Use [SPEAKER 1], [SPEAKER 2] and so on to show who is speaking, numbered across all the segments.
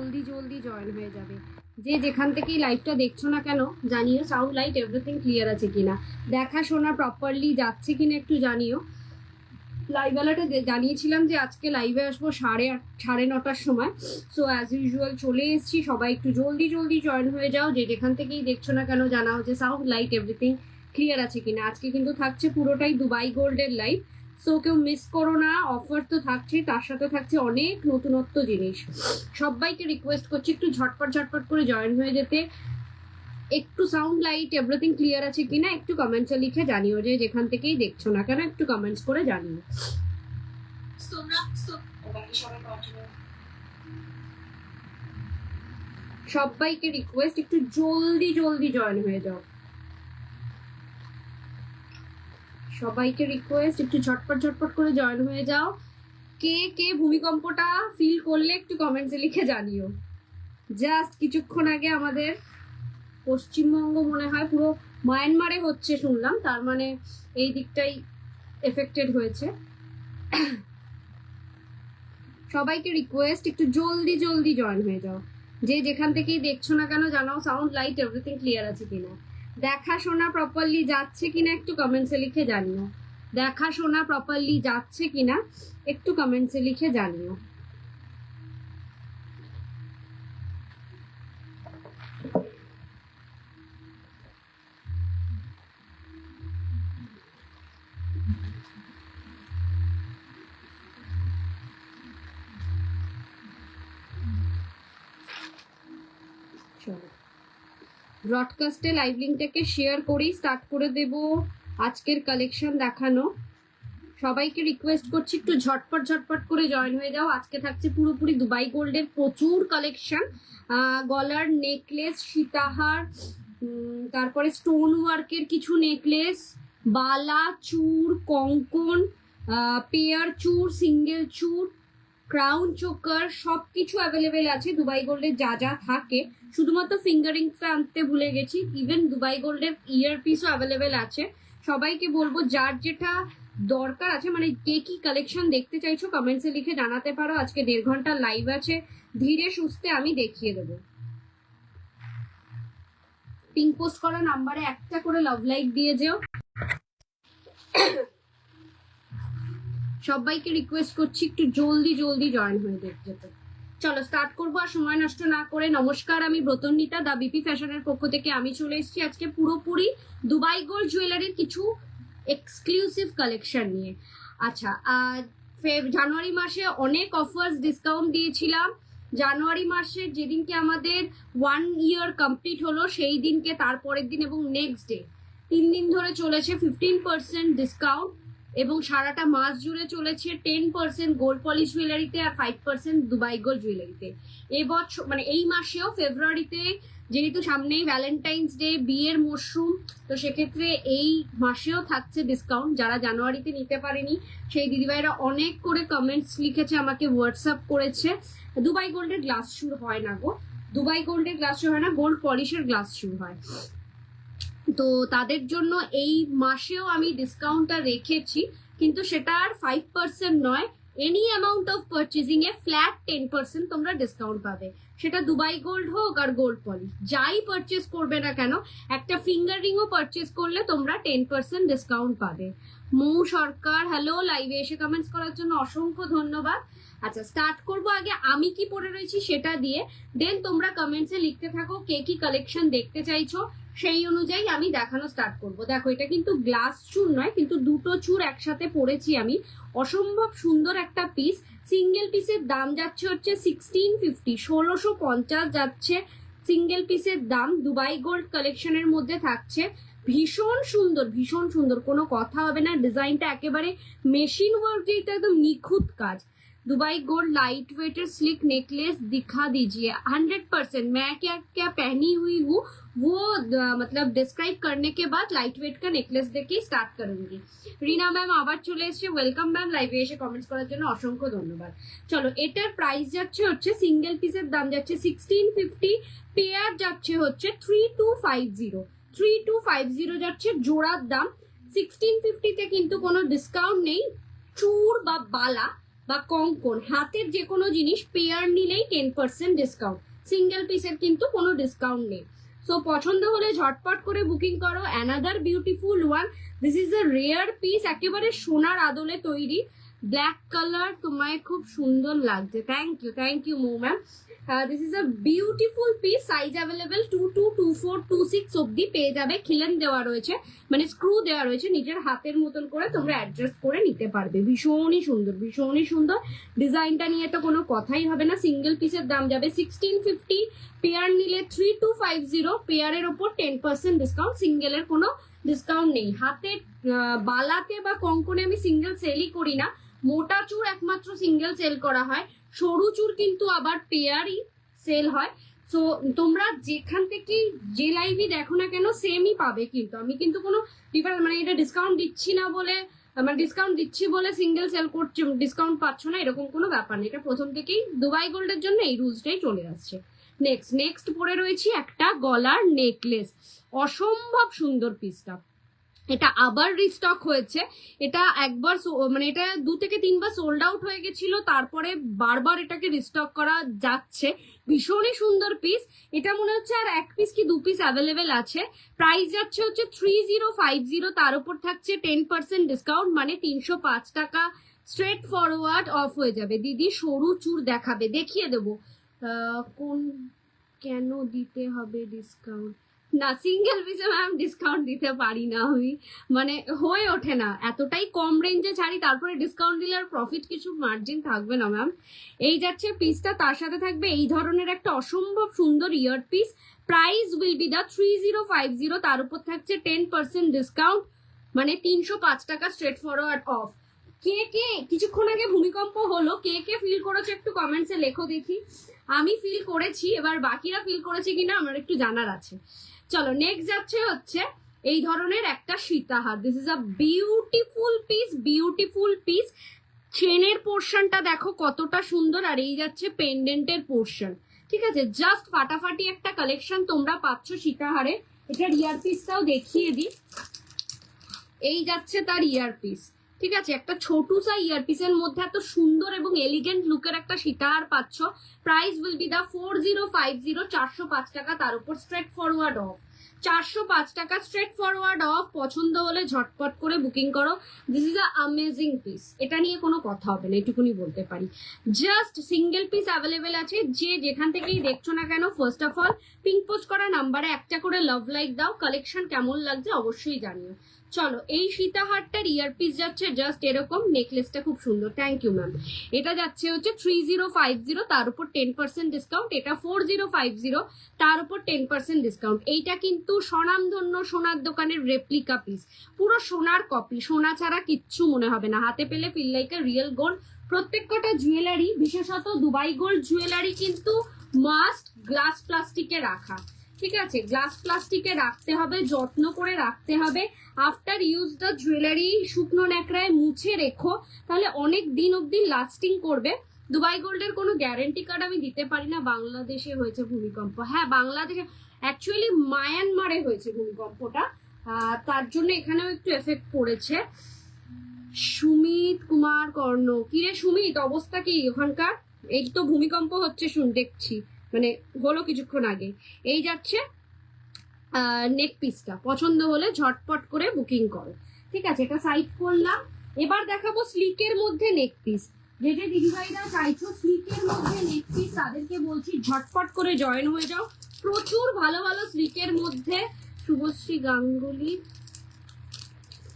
[SPEAKER 1] জলদি জলদি জয়েন হয়ে যাবে। যে যেখান থেকেই লাইভটা দেখছো না কেন জানিও সাউন্ড লাইট এভরিথিং ক্লিয়ার আছে কিনা, দেখাশোনা প্রপারলি যাচ্ছে কিনা একটু জানিও। লাইভওয়ালাটা জানিয়েছিলাম যে আজকে লাইভে আসবো 9:30 সময়। সো অ্যাজ ইউজুয়াল চলে এসেছি। সবাই একটু জলদি জলদি জয়েন হয়ে যাও। যে যেখান থেকেই দেখছো না কেন জানাও যে সাউন্ড লাইট এভরিথিং ক্লিয়ার আছে কিনা। আজকে কিন্তু থাকছে পুরোটাই দুবাই গোল্ডের লাইভ, সো কেউ মিস করো না। অফার তো থাকছে, তার সাথে থাকছে অনেক নতুনত্ব জিনিস। সবাইকে রিকোয়েস্ট করছি একটু ঝটপট ঝটপট করে জয়েন হয়ে যেতে। একটু সাউন্ড লাইট এভরিথিং ক্লিয়ার আছে কিনা একটু কমেন্টসে লিখে জানিও। যে যেখান থেকেই দেখছো না কেন একটু কমেন্টস করে জানিও। সবাইকে রিকোয়েস্ট একটু জলদি জলদি জয়েন হয়ে যাও। সবাইকে রিকোয়েস্ট একটু ঝটপট ঝটপট করে জয়েন হয়ে যাও। কে কে ভূমিকম্পটা ফিল করলে একটু কমেন্টসে লিখে জানিও। জাস্ট কিছুক্ষণ আগে আমাদের পশ্চিমবঙ্গ মনে হয় পুরো মায়ানমারে হচ্ছে শুনলাম, তার মানে এই দিকটাই এফেক্টেড হয়েছে। সবাইকে রিকোয়েস্ট একটু জলদি জলদি জয়েন হয়ে যাও। যে যেখান থেকেই দেখছো না কেন জানাও সাউন্ড লাইট এভরিথিং ক্লিয়ার আছে কিনা, দেখাশোনা প্রপারলি যাচ্ছে কিনা একটু কমেন্টসে লিখে জানিও। দেখাশোনা প্রপারলি যাচ্ছে কিনা একটু কমেন্টসে লিখে জানিও। ব্রডকাস্টে লাইভ লিঙ্কটাকে শেয়ার করেই স্টার্ট করে দেব আজকের কালেকশন দেখানো। সবাইকে রিকোয়েস্ট করছি একটু ঝটপট ঝটপট করে জয়েন হয়ে যাও। আজকে থাকছে পুরোপুরি দুবাই গোল্ডের প্রচুর কালেকশন। গলার নেকলেস, সীতাহার, তারপরে স্টোন ওয়ার্কের কিছু নেকলেস, বালা, চূড়, কঙ্কন, পেয়ার চূড়, সিঙ্গেল চূড়, ক্রাউন চোকার সবকিছু অ্যাভেলেবেল আছে দুবাই গোল্ডের যা যা থাকে। শুধুমাত্র ফিঙ্গারিংসটা আনতে ভুলে গেছি। ইভেন দুবাই গোল্ডের ইয়ার পিসও অ্যাভেলেবেল আছে। সবাইকে বলবো যার যেটা দরকার আছে, মানে কে কি কালেকশন দেখতে চাইছো কমেন্টসে লিখে জানাতে পারো। আজকে 1.5 ঘন্টা লাইভ আছে, ধীরে সুস্থে আমি দেখিয়ে দেবো। পিং পোস্ট করা নাম্বারে একটা করে লাভ লাইক দিয়ে যেও। সবাইকে রিকোয়েস্ট করছি একটু জলদি জলদি জয়েন হয়ে যেতে। চলো স্টার্ট করবো আর সময় নষ্ট না করে। নমস্কার, আমি ব্রতন্বিতা, দা বিপি ফ্যাশনের পক্ষ থেকে আমি চলে এসেছি আজকে পুরোপুরি দুবাই গোল্ড জুয়েলারির কিছু এক্সক্লুসিভ কালেকশন নিয়ে। আচ্ছা, জানুয়ারি মাসে অনেক অফার্স ডিসকাউন্ট দিয়েছিলাম। জানুয়ারি মাসের যেদিনকে আমাদের 1 ইয়ার কমপ্লিট হলো সেই দিনকে, তারপরের দিন এবং নেক্সট ডে 3 দিন ধরে চলেছে 15% ডিসকাউন্ট এবং সারাটা মাস জুড়ে চলেছে 10% গোল্ড পলিশ জুয়েলারিতে আর 5% দুবাই গোল্ড জুয়েলারিতে। এবছর মানে এই মাসেও ফেব্রুয়ারিতে, যেহেতু সামনেই ভ্যালেন্টাইন্স ডে, বিয়ের মরশুম, তো সেক্ষেত্রে এই মাসেও থাকছে ডিসকাউন্ট। যারা জানুয়ারিতে নিতে পারেনি সেই দিদিভাইরা অনেক করে কমেন্টস লিখেছে, আমাকে হোয়াটসঅ্যাপ করেছে। দুবাই গোল্ডের গ্লাস শু হয় না গো, দুবাই গোল্ডের গ্লাস শু হয় না, গোল্ড পলিশের গ্লাস শু হয়। তো তাদের জন্য এই মাসেও আমি ডিসকাউন্টটা রেখেছি, কিন্তু সেটা আর 5% নয়। Any amount of purchasing A flat 10% তোমরা ডিসকাউন্ট পাবে। সেটা দুবাই গোল্ড হোক আর গোল্ড পলিশ, যাই পারচেজ করবে না কেন, একটা ফিঙ্গার রিংও পারচেজ করলে তোমরা 10% ডিসকাউন্ট পাবে। মৌ সরকার, হ্যালো, লাইভে এসে কমেন্টস করার জন্য অসংখ্য ধন্যবাদ। আচ্ছা, স্টার্ট করবো আগে আমি কি পরে রয়েছি সেটা দিয়ে, দেন তোমরা কমেন্টসে লিখতে থাকো কে কি কালেকশন দেখতে চাইছো, সেই অনুযায়ী আমি দেখানো স্টার্ট করব। দেখো, এটা কিন্তু গ্লাস চূড় নয়, কিন্তু দুটো চূড় একসাথে পরেছি আমি। অসম্ভব সুন্দর একটা পিস। সিঙ্গেল পিসের দাম যাচ্ছে হচ্ছে 1650, 1650 যাচ্ছে সিঙ্গেল পিসের দাম। দুবাই গোল্ড কালেকশনের মধ্যে থাকছে। ভীষণ সুন্দর, ভীষণ সুন্দর, কোনো কথা হবে না। ডিজাইনটা একেবারে মেশিন ওয়ার্ক, যেটা একদম নিখুঁত কাজ। Dubai gold light weighter slick necklace दिखा दीजिए। 100%। मैं क्या क्या पहनी हुई हूँ वो मतलब डिस्क्राइब करने के बाद लाइट वेट का नेकलेस देके स्टार्ट करूंगी। रीना मैम আবার চলে এসেছে, ওয়েলকাম ম্যাম। লাইভে এসে কমেন্টস করার জন্য অসংখ্য ধন্যবাদ। চলো, এটার প্রাইস যাচ্ছে হচ্ছে, সিঙ্গেল পিসের দাম যাচ্ছে 1650, পেয়ার যাচ্ছে হচ্ছে 3250, 3250 যাচ্ছে জোড়ার দাম। 1650 তে কিন্তু কোনো ডিসকাউন্ট নেই। চূড় বা বালা বা কঙ্কন, হাতের যে কোনো জিনিস পেয়ার নিলেই 10% ডিসকাউন্ট, সিঙ্গেল পিসের কিন্তু কোনো ডিসকাউন্ট নেই। সো পছন্দ হলে ঝটপট করে বুকিং করো। Another beautiful one, this is a rare piece, একেবারে সোনার আদলে তৈরি, ব্ল্যাক কালার, তোমায় খুব সুন্দর লাগছে, থ্যাংক ইউ মো ma'am. This is a beautiful piece, size available 22, 24, 26 অব্দি পেয়ে যাবে। খিলেন দেওয়া রয়েছে, মানে স্ক্রু দেওয়া রয়েছে, নিজের হাতের মতন করে তোমরা অ্যাডজাস্ট করে নিতে পারবে। ভীষণই সুন্দর ডিজাইনটা নিয়ে তো কোনো কথাই হবে না। সিঙ্গেল পিসের দাম যাবে 1650, পেয়ার নিলে 3250, পেয়ারের ওপর 10% ডিসকাউন্ট, সিঙ্গেলের কোনো ডিসকাউন্ট নেই। হাতের বালাতে বা কঙ্কনে আমি সিঙ্গেল সেলই করি না, মোটা চুর একমাত্র সিঙ্গেল সেল করা হয়, সরু চুর কিন্তু আবার পেয়ারই সেল হয়। সো তোমরা যেখান থেকে যে লাইভই দেখো না কেন সেমই পাবে, কিন্তু আমি কিন্তু কোনো ডিফারেন্স, মানে এটা ডিসকাউন্ট দিচ্ছি না বলে, মানে ডিসকাউন্ট দিচ্ছি বলে সিঙ্গেল সেল করছে, ডিসকাউন্ট পাচ্ছ না এরকম কোনো ব্যাপার নেই। এটা প্রথম থেকেই দুবাই গোল্ডের জন্য এই রুলসটাই চলে আসছে। নেক্সট পরে রয়েছি একটা গলার নেকলেস, অসম্ভব সুন্দর পিসটা, এটা আবার রিস্টক হয়েছে। এটা একবার মানে এটা 2 থেকে 3 বার সোল্ড আউট হয়ে গেছিল, তারপরে বারবার এটাকে রিস্টক করা যাচ্ছে। ভীষণই সুন্দর পিস, এটা মনে হচ্ছে আর 1 পিস কি 2 পিস অ্যাভেলেবেল আছে। প্রাইস যাচ্ছে হচ্ছে 3050, তার উপর থাকছে 10% ডিসকাউন্ট, মানে 305 টাকা স্ট্রেট ফরওয়ার্ড অফ হয়ে যাবে। দিদি সরু চুর দেখাবে, দেখিয়ে দেবো। কোন, কেন দিতে হবে ডিসকাউন্ট? না, সিঙ্গেল পিসে ম্যাম ডিসকাউন্ট দিতে পারি না আমি, মানে হয়ে ওঠে না, এতটাই কম রেঞ্জে ছাড়ি, তারপরে ডিসকাউন্ট দিলে আর প্রফিট কিছু মার্জিন থাকবে না ম্যাম। এই যাচ্ছে পিসটা, তার সাথে থাকবে এই ধরনের একটা অসম্ভব সুন্দর ইয়ার piece. Price will be the 3050, তার উপর থাকছে 10% ডিসকাউন্ট, মানে 305 টাকা স্ট্রেট ফরওয়ার্ড অফ। কে কে কিছুক্ষণ আগে ভূমিকম্প হলো, কে কে ফিল করেছে একটু কমেন্টসে লেখো দেখি। আমি ফিল করেছি, এবার বাকিরা ফিল করেছে কিনা আমার একটু জানার আছে। চলো নেক্সট যাচ্ছে হচ্ছে এই ধরনের একটা সীতাহার, this is a beautiful piece. চেনের পোর্শনটা দেখো কতটা সুন্দর, আর এই যাচ্ছে পেন্ডেন্টের পোর্শন, ঠিক আছে, জাস্ট ফাটাফাটি একটা কালেকশন তোমরা পাচ্ছ সীতাহারে। এটার ইয়ার পিসটাও দেখিয়ে দিই, এই যাচ্ছে তার ইয়ার পিস, ঠিক আছে, একটা ছোটুসা ইয়ার পিসের মধ্যে এত সুন্দর এবং এলিগেন্ট লুকের একটা সীতাহার পাচ্ছ। প্রাইস উইল বি দা 4050, 405 টাকা, তার উপর স্ট্রেট ফরওয়ার্ড অফ, 405 টাকা স্ট্রেট ফরওয়ার্ড অফ। পছন্দ হলে ঝটপট করে বুকিং করো। This is a amazing piece, এটা নিয়ে কোনো কথা হবে না, এটুকুনি বলতে পারি। জাস্ট সিঙ্গেল পিস অ্যাভেলেবেল আছে, যে যেখান থেকেই দেখছো না কেন, first of all pink post করা নাম্বারে একটা করে লাভ লাইক দাও, কালেকশন কেমন লাগছে অবশ্যই জানিও। চলো এই সীতাহারটার ইয়ারপিস যাচ্ছে জাস্ট এরকম, নেকলেসটা খুব সুন্দর, থ্যাংক ইউ ম্যাম। এটা যাচ্ছে হচ্ছে 3050, তার উপর 10% ডিসকাউন্ট, এটা 4050, তার উপর 10% ডিসকাউন্ট। এইটা কিন্তু স্বনামধন্য সোনার দোকানের রেপ্লিকা পিস, পুরো সোনার কপি, সোনা ছাড়া কিচ্ছু মনে হবে না, হাতে পেলে feel like a real gold. প্রত্যেকটা জুয়েলারি, বিশেষত দুবাই গোল্ড জুয়েলারি কিন্তু মাস্ট গ্লাস প্লাস্টিকে রাখা, ঠিক আছে, গ্লাস প্লাস্টিকে রাখতে হবে, যত্ন করে রাখতে হবে। আফটার ইউজ দ্য জুয়েলারি শুকনো ন্যাকড়ায় মুছে রেখো, তাহলে অনেক দিন অব্দি লাস্টিং করবে। দুবাই গোল্ডের কোনো গ্যারেন্টি কার্ড আমি দিতে পারি না। বাংলাদেশে হয়েছে ভূমিকম্প, হ্যাঁ বাংলাদেশে, অ্যাকচুয়ালি মায়ানমারে হয়েছে ভূমিকম্পটা, তার জন্য এখানেও একটু এফেক্ট পড়েছে। সুমিত কুমার কর্ণ, কিরে সুমিত অবস্থা কি ওখানকার? এই তো ভূমিকম্প হচ্ছে দেখছি, মানে হলো কিছুক্ষণ আগে। এই যাচ্ছে নেক পিসটা, পছন্দ হলে ঝটপট করে বুকিং করো, ঠিক আছে, এটা সাইড করলাম। এবার দেখাবো স্লিকের মধ্যে নেক পিস, যে যে দিদিভাইরা চাইছো স্লিকের মধ্যে নেক পিস, তাদেরকে বলছি ঝটপট করে জয়েন হয়ে যাও। প্রচুর ভালো ভালো স্লিকের মধ্যে, শুভশ্রী গাঙ্গুলি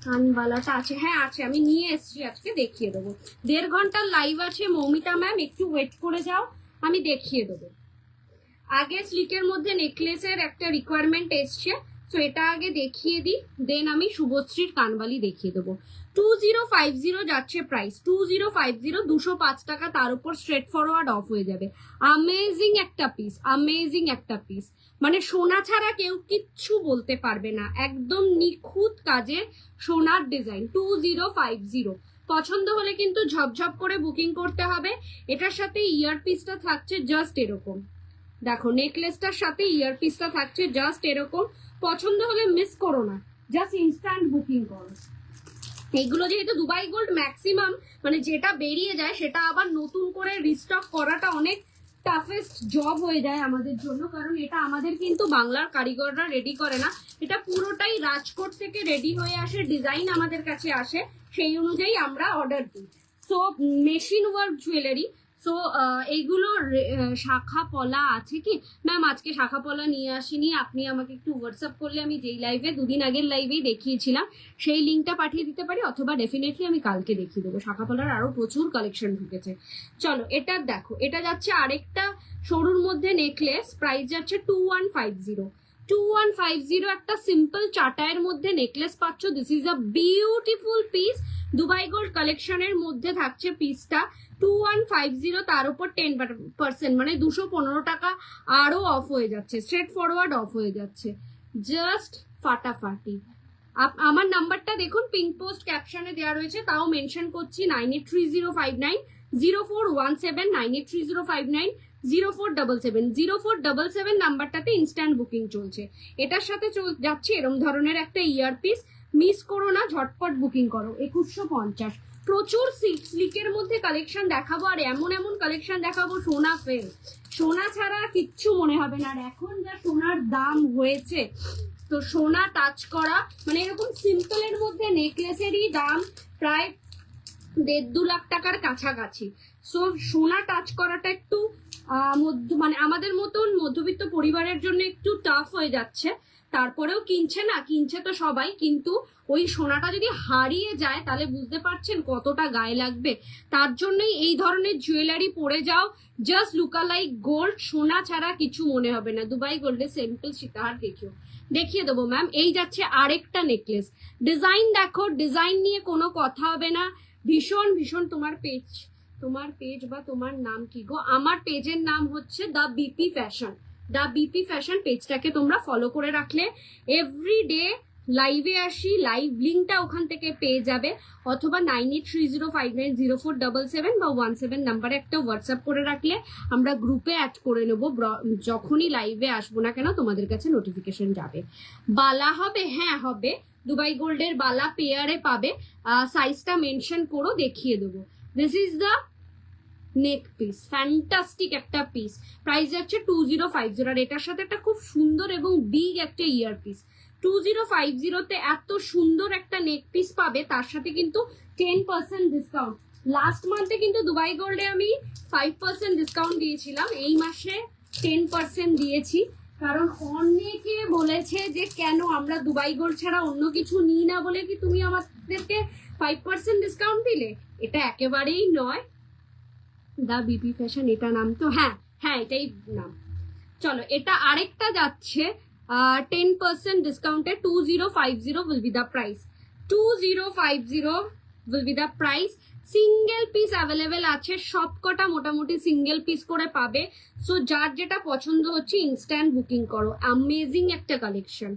[SPEAKER 1] কানবালাটা আছে, হ্যাঁ আছে, আমি নিয়ে এসছি আজকে, দেখিয়ে দেবো। 1.5 ঘন্টার লাইভ আছে মৌমিতা ম্যাম, একটু ওয়েট করে যাও, আমি দেখিয়ে দেবো। আগে স্লিকের মধ্যে নেকলেসের একটা রিকোয়ারমেন্ট এসছে, তো এটা আগে দেখিয়ে দিই, দেন আমি শুভশ্রীর কানবালি দেখিয়ে দেবো। 2050 যাচ্ছে প্রাইস, 2050, 205 টাকা, তার উপর স্ট্রেট ফরওয়ার্ড অফ হয়ে যাবে। আমেজিং একটা পিস, আমেজিং একটা পিস, মানে সোনা ছাড়া কেউ কিচ্ছু বলতে পারবে না, একদম নিখুঁত কাজের সোনার ডিজাইন। 2050 পছন্দ হলে কিন্তু ঝপঝপ করে বুকিং করতে হবে। এটার সাথে ইয়ার পিসটা থাকছে জাস্ট এরকম, দেখো নেকলেসটার সাথে ইয়ার পিসটা থাকছে জাস্ট এরকম। পছন্দ হলে মিস করো না, জাস্ট ইনস্ট্যান্ট বুকিং করো। এইগুলো যেহেতু দুবাই গোল্ড ম্যাক্সিমাম মানে যেটা বেরিয়ে যায় সেটা আবার নতুন করে রিস্টক করাটা অনেক টাফেস্ট জব হয়ে যায় আমাদের জন্য, কারণ এটা আমাদের কিন্তু বাংলার কারিগররা রেডি করে না, এটা পুরোটাই রাজকোট থেকে রেডি হয়ে আসে, ডিজাইন আমাদের কাছে আসে, সেই অনুযায়ী আমরা অর্ডার দিই। So machine work jewellery. So এইগুলো শাখা পলা আছে কি ম্যাম? আজকে শাখা পলা নিয়ে আসিনি, আপনি আমাকে একটু হোয়াটসঅ্যাপ করলে আমি যেই লাইভে দুদিন আগের লাইভেই দেখিয়েছিলাম সেই লিঙ্কটা পাঠিয়ে দিতে পারি, অথবা ডেফিনেটলি আমি কালকে দেখিয়ে দেবো। শাখা পলার আরো প্রচুর কালেকশন ঢুকেছে। চলো এটা দেখো, এটা যাচ্ছে আরেকটা সরুর মধ্যে নেকলেস, প্রাইস যাচ্ছে 2150। 2150 একটা সিম্পল চাটায়ের মধ্যে নেকলেস পাচ্ছ। This is a beautiful piece, Dubai gold কালেকশনের মধ্যে থাকছে পিসটা 2150, তার উপর 10% মানে 215 টাকা আরো অফ হয়ে যাচ্ছে, স্ট্রেট ফরওয়ার্ড অফ হয়ে যাচ্ছে, জাস্ট ফাটাফাটি। আমার নাম্বারটা দেখুন, পিঙ্ক পোস্ট ক্যাপশনে দেওয়া রয়েছে, তাও মেনশন করছি 9830590417, 9830590477, 0477 নাম্বারটাতে ইনস্ট্যান্ট বুকিং চলছে। এটার সাথে যাচ্ছে এরম ধরনের একটা ইয়ারপিস, মিস করো না, ঝটপট বুকিং করো। 2150। প্রচুর সিল্কের মধ্যে কালেকশন দেখাবো, আর এমন এমন কালেকশন দেখাবো সোনা ফেল, সোনা ছাড়া কিচ্ছু মনে হবে না। আর এখন যা সোনার দাম হয়েছে, তো সোনা টাচ করা মানে এরকম সিম্পলের মধ্যে নেকলেসেরই দাম প্রায় 1.5-2 লাখ টাকার কাছাকাছি। সো সোনা টাচ করাটা একটু মানে আমাদের মতন মধ্যবিত্ত পরিবারের জন্য একটু টাফ হয়ে যাচ্ছে। তারপরেও কিনছে না, কিনছে তো সবাই, কিন্তু ওই সোনাটা যদি হারিয়ে যায় তাহলে বুঝতে পারছেন কতটা গায়ে লাগবে। তার জন্যই এই ধরনের জুয়েলারি পরে যাও, জাস্ট লুকা লাইক গোল্ড, সোনা ছাড়া কিছু মনে হবে না। দুবাই গোল্ডের সিম্পল সীতাহার দেখিয়ে দেবো ম্যাম। এই যাচ্ছে আরেকটা নেকলেস, ডিজাইন দেখো, ডিজাইন নিয়ে কোনো কথা হবে না, ভীষণ ভীষণ। তোমার পেজ বা তোমার নাম কি গো? আমার পেজের নাম হচ্ছে the BP fashion. The BP fashion পেজটাকে তোমরা ফলো করে রাখলে এভরিডে লাইভে আসি, লাইভ লিঙ্কটা ওখান থেকে পেয়ে যাবে, অথবা 9830590477 বা 17 নাম্বারে একটা হোয়াটসঅ্যাপ করে রাখলে আমরা গ্রুপে অ্যাড করে নেবো। যখনই লাইভে আসবো না কেন তোমাদের কাছে নোটিফিকেশন যাবে। বালা হবে? হ্যাঁ হবে, দুবাই গোল্ডের বালা পেয়ারে পাবে, সাইজটা মেনশন করো, দেখিয়ে দেবো। This is the neck piece, fantastic একটা পিস, প্রাইস যাচ্ছে 2050। আর এটার সাথে একটা খুব সুন্দর এবং বিগ একটা ইয়ার পিস। 2050-তে এত সুন্দর একটা নেক পিস পাবে, তার সাথে কিন্তু 10% ডিসকাউন্ট। লাস্ট মান্থে কিন্তু দুবাই গোল্ডে আমি 5% ডিসকাউন্ট দিয়েছিলাম, এই মাসে 10% দিয়েছি, কারণ অনেকে বলেছে যে কেন আমরা দুবাই গোল্ড ছাড়া অন্য কিছু নিই না বলে কি তুমি আমাদেরকে 5% ডিসকাউন্ট দিলে। এটা একেবারেই নয়। দা বিপি ফ্যাশন এটা নাম তো? হ্যাঁ হ্যাঁ, এটাই নাম। চলো এটা আরেকটা যাচ্ছে 10% ডিসকাউন্টে, 2050 will be the price, 2050 will be the price। Single piece available আছে, সবকটা মোটামুটি সিঙ্গেল পিস করে পাবে। সো যার যেটা পছন্দ হচ্ছে ইনস্ট্যান্ট বুকিং করো, অ্যামেজিং একটা কালেকশন।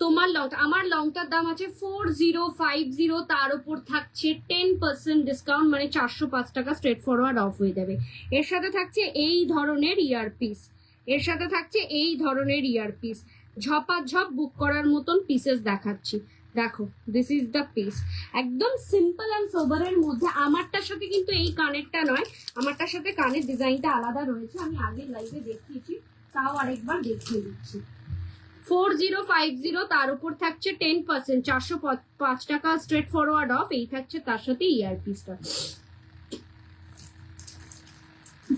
[SPEAKER 1] তোমার লংটা, আমার লংটার দাম আছে 4050, তার উপর থাকছে 10% ডিসকাউন্ট, মানে 405 টাকা স্ট্রেট ফরওয়ার্ড অফ হয়ে যাবে। এর সাথে থাকছে এই ধরনের ইয়ারপিস, এর সাথে থাকছে এই ধরনের ইয়ারপিস, ঝপাঝপ বুক করার মতন পিসেস দেখাচ্ছি। দেখো, দিস ইজ দ্য পিস, একদম সিম্পল অ্যান্ড সোবারের মধ্যে। আমারটার সাথে কিন্তু এই কানেরটা নয়, আমারটার সাথে কানের ডিজাইনটা আলাদা রয়েছে, আমি আগের লাইভে দেখিয়েছি, তাও আরেকবার দেখিয়ে দিচ্ছি। 4050, তার উপর থাকছে 10%, 405 টাকা স্ট্রেট ফরওয়ার্ড অফ, এই থাকছে তার সাথে ইয়ারপিসটা।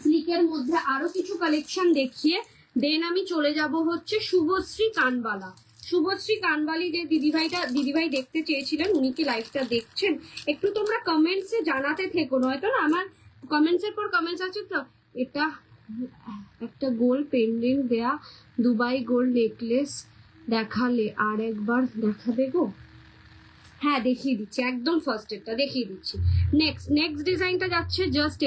[SPEAKER 1] স্লিকের মধ্যে আরো কিছু কালেকশন দেখিয়ে দেন আমি চলে যাব হচ্ছে শুভশ্রী কানবালা। শুভশ্রী কানবালি যে দিদিভাই দেখতে চেয়েছিলেন, উনি কি লাইভটা দেখছেন? একটু তোমরা কমেন্টসে জানাতে থেকো, নয়তো না আমার কমেন্টসের পর কমেন্টস আছে। তো এটা একটা গোল্ড পেন্ডেন্ট দেয়া দুবাই গোল্ড নেকলেস দেখালে আর একবার দেখাবে গো? হ্যাঁ দেখিয়ে দিচ্ছি, একদম ফার্স্ট এটা দেখিয়ে দিচ্ছি। নেক্সট ডিজাইনটা যাচ্ছে জাস্ট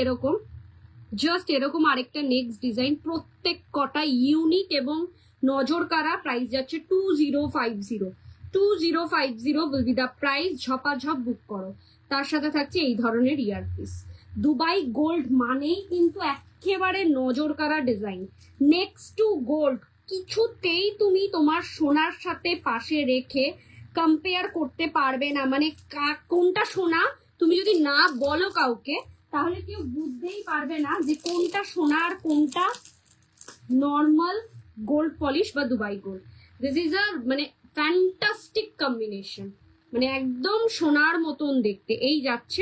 [SPEAKER 1] এরকম আরেকটা নেক্সট ডিজাইন, প্রত্যেক কটা ইউনিক এবং নজর কাড়া। প্রাইস যাচ্ছে 2050, 2050 will be the price। ঝপাঝপ book করো। তার সাথে থাকছে এই ধরনের ইয়ারপিস। দুবাই গোল্ড মানেই কিন্তু একেবারে নজর কাড়া ডিজাইন। নেক্সট টু গোল্ড, কিছুতেই তুমি তোমার সোনার সাথে পাশে রেখে কম্পেয়ার করতে পারবে না, মানে কোনটা সোনা তুমি যদি না বলো কাউকে তাহলে কেউ বুঝতেই পারবে না যে কোনটা সোনা আর কোনটা নর্মাল গোল্ড পলিশ বা দুবাই গোল্ড। দিস ইজ আ মানে ফ্যান্টাস্টিক কম্বিনেশন, মানে একদম সোনার মতন দেখতে। এই যাচ্ছে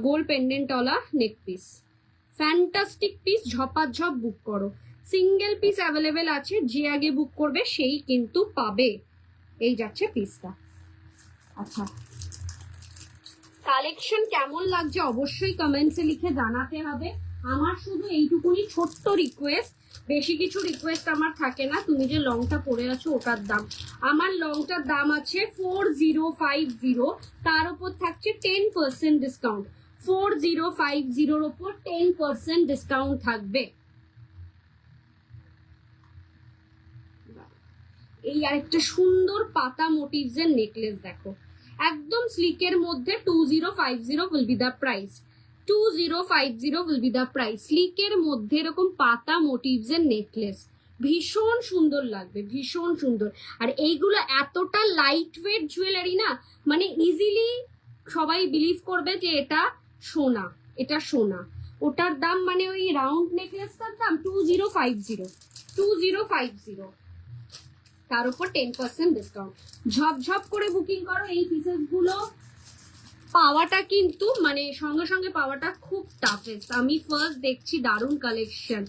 [SPEAKER 1] গোল্ড পেন্ডেন্টওয়ালা নেক পিস, ফ্যান্টাস্টিক পিস, ঝপাঝপ বুক করো। সিঙ্গেল পিস অ্যাভেলেবেল আছে, যে আগে বুক করবে সেই কিন্তু পাবে। এই যাচ্ছে পিসটা। আচ্ছা, কালেকশন কেমন লাগছে অবশ্যই কমেন্টসে লিখে জানাতে হবে। আমার শুধু এইটুকুনি ছোট্ট রিকোয়েস্ট, বেশি কিছু রিকোয়েস্ট আমার থাকে না। তুমি যে লংটা পরে আছো ওটার দাম, আমার লংটার দাম আছে 4050, তার উপর থাকছে 10% ডিসকাউন্ট। 4050 ওপর 10% ডিসকাউন্ট থাকবে। এই আরেকটা সুন্দর পাতা মোটিভস এর নেকলেস দেখো, একদম স্লিকের মধ্যে 2050 will be the price, 2050 will be the price। স্লিকের মধ্যে এরকম পাতা মোটিভস এর নেকলেস ভীষণ সুন্দর লাগবে, ভীষণ সুন্দর। আর এইগুলো এতটা লাইট ওয়েট জুয়েলারি না, মানে ইজিলি সবাই বিলিভ করবে যে এটা সোনা, এটা সোনা। ওটার দাম মানে ওই রাউন্ড নেকলেসটার দাম 2050, তার উপর 10% ডিসকাউন্ট। ঝপঝপ করে বুকিং করো। এই পিসেস গুলো পাওয়াটা কিন্তু মানে সঙ্গে সঙ্গে পাওয়াটা খুব টাফেস্ট। আমি ফার্স্ট দেখছি দারুণ কালেকশন।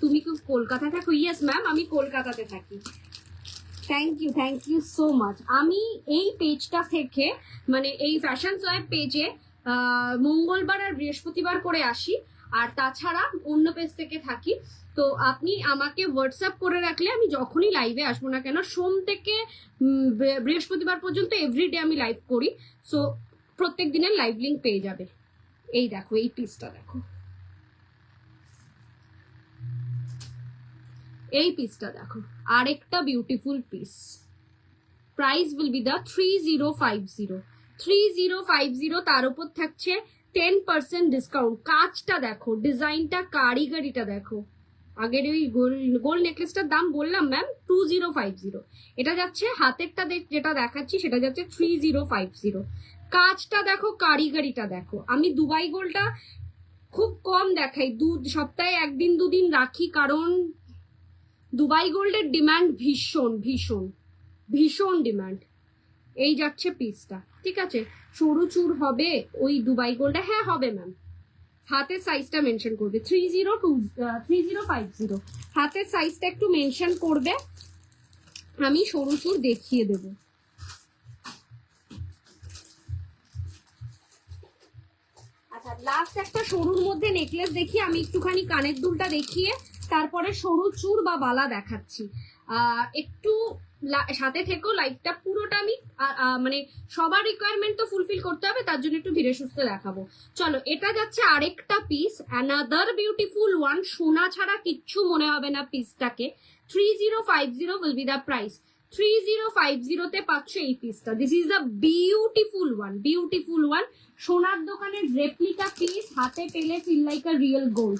[SPEAKER 1] তুমি কি কলকাতা থাকো? ইয়েস ম্যাম, আমি কলকাতাতে থাকি। Thank you so much. আমি এই পেজটা থেকে মানে এই ফ্যাশন সোয়াব পেজে মঙ্গলবার আর বৃহস্পতিবার করে আসি, আর তাছাড়া অন্য পেজ থেকে থাকি। তো আপনি আমাকে হোয়াটসঅ্যাপ করে রাখলে আমি যখনই লাইভে আসবো না কেন, সোম থেকে বৃহস্পতিবার পর্যন্ত এভরিডে আমি লাইভ করি, সো প্রত্যেক দিনের লাইভ লিঙ্ক পেয়ে যাবে। এই দেখো, এই পিসটা দেখো, এই পিসটা দেখো, আরেকটা beautiful piece. Price will be the 3050, তার উপর থাকছে 10% ডিসকাউন্ট। কাজটা দেখো, ডিজাইনটা, কারিগরিটা দেখো। আগের ওই গোল্ড নেকলেসটার দাম বললাম ম্যাম 2050, এটা যাচ্ছে হাতেরটা যেটা দেখাচ্ছি সেটা যাচ্ছে 3050। কাজটা দেখো, কারিগরিটা দেখো। আমি দুবাই গোল্ডটা খুব কম দেখাই, সপ্তাহে একদিন দুদিন রাখি, কারণ দুবাই গোল্ডের ডিমান্ড ভীষণ ভীষণ ভীষণ ডিমান্ড। এই যাচ্ছে পিসটা, ঠিক আছে। সরু চুর হবে ওই দুবাই গোল্ডে? হ্যাঁ হবে ম্যাম, হাতের সাইজটা মেনশন করবে। 3050 হাতের সাইজটা একটু মেনশন করবে, আমি সরু চুর দেখিয়ে দেব। আচ্ছা, লাস্ট একটা সরুর মধ্যে নেকলেস দেখি আমি, একটুখানি কানের দুলটা দেখিয়ে তারপরে সরু চুর বা বালা দেখাচ্ছি। একটু সাথে থেকেও লাইভটা পুরোটা আমি মানে সবার রিকোয়ারমেন্ট তো ফুলফিল করতে হবে, তার জন্য একটু ধীরে সুস্থে দেখাবো। চলো, এটা যাচ্ছে আরেকটা পিস, অ্যানাদার বিউটিফুল ওয়ান। সোনা ছাড়া কিচ্ছু মনে হবে না পিসটাকে। 3050 will be the price। 3050 তে পাচ্ছ এই পিসটা। This is a beautiful one, beautiful one. সোনার দোকানের রেপ্লিকা পিস, হাতে পেলে feel like a real gold.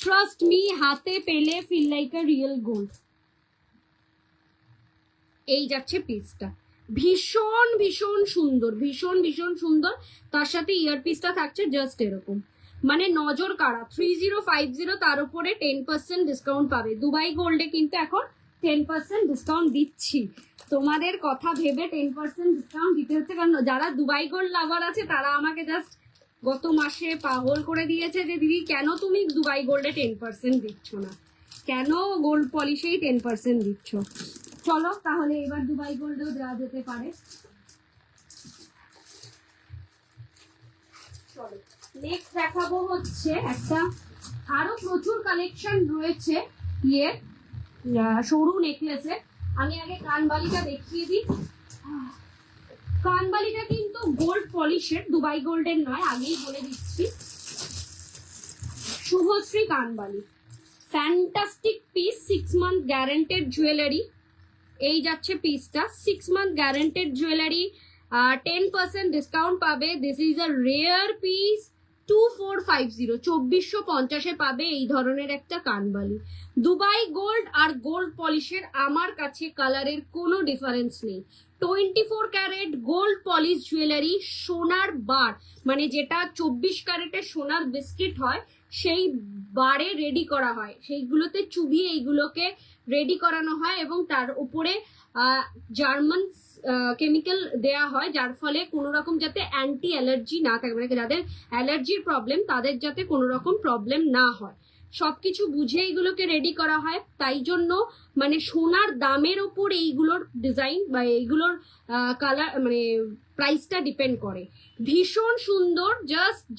[SPEAKER 1] Trust me, হাতে পেলে feel like a real gold. এই যাচ্ছে পিসটা, ভীষণ ভীষণ সুন্দর, ভীষণ ভীষণ সুন্দর। তার সাথে ইয়ার পিসটা থাকছে জাস্ট এরকম, মানে নজর কাড়া। 3050, তার উপরে 10% ডিসকাউন্ট পাবে। দুবাই গোল্ডে কিন্তু এখন 10% ডিসকাউন্ট দিচ্ছি, তোমাদের কথা ভেবে 10% ডিসকাউন্ট দিতে হচ্ছে। কারণ যারা দুবাই গোল্ড লাভার আছে তারা আমাকে জাস্ট গত মাসে পাগল করে দিয়েছে যে দিদি কেন তুমি দুবাই গোল্ডে 10% দিচ্ছ না, কেন গোল্ড পলিশেই 10% দিচ্ছ। চলো তাহলে এবার দুবাই গোল্ডেও দেওয়া যেতে পারে। চলো, নেক্সট দেখাবো হচ্ছে একটা, আরো প্রচুর কালেকশন রয়েছে ইয়ের সরু নেকলেসের। আমি আগে কানবালিটা দেখিয়ে দিই। কানবালিটা কিন্তু গোল্ড পলিশের, দুবাই গোল্ডের নয়, আগেই বলে দিচ্ছি। শুভশ্রী কানবালি, fantastic piece, 6 month guaranteed jewellery. এই যাচ্ছে পিসটা, 6 মান্থ গ্যারান্টেড জুয়েলারি, 10% ডিসকাউন্ট পাবে। This is a rare piece. 2450, 2450 পাবে এই ধরনের একটা কানবালি। দুবাই গোল্ড আর গোল্ড পলিশের আমার কাছে কালারের কোনো ডিফারেন্স নেই। 24 ক্যারেট গোল্ড পলিশ জুয়েলারি, সোনার বার, মানে যেটা 24 ক্যারেটের সোনার বিস্কিট হয় সেই বারে রেডি করা হয়, সেইগুলোতে চুবিয়ে এইগুলোকে রেডি করানো হয় এবং তার উপরে জার্মান কেমিক্যাল দেয়া হয়, যার ফলে কোনো রকম যাতে অ্যান্টি অ্যালার্জি না থাকে, মানে যাদের অ্যালার্জির প্রবলেম তাদের যাতে কোনো রকম প্রবলেম না হয়, সবকিছু বুঝে এইগুলোকে রেডি করা হয়। তাই জন্য মানে সোনার দামের ওপর এইগুলোর ডিজাইন বা এইগুলোর কালার মানে প্রাইসটা ডিপেন্ড করে। ভীষণ সুন্দর,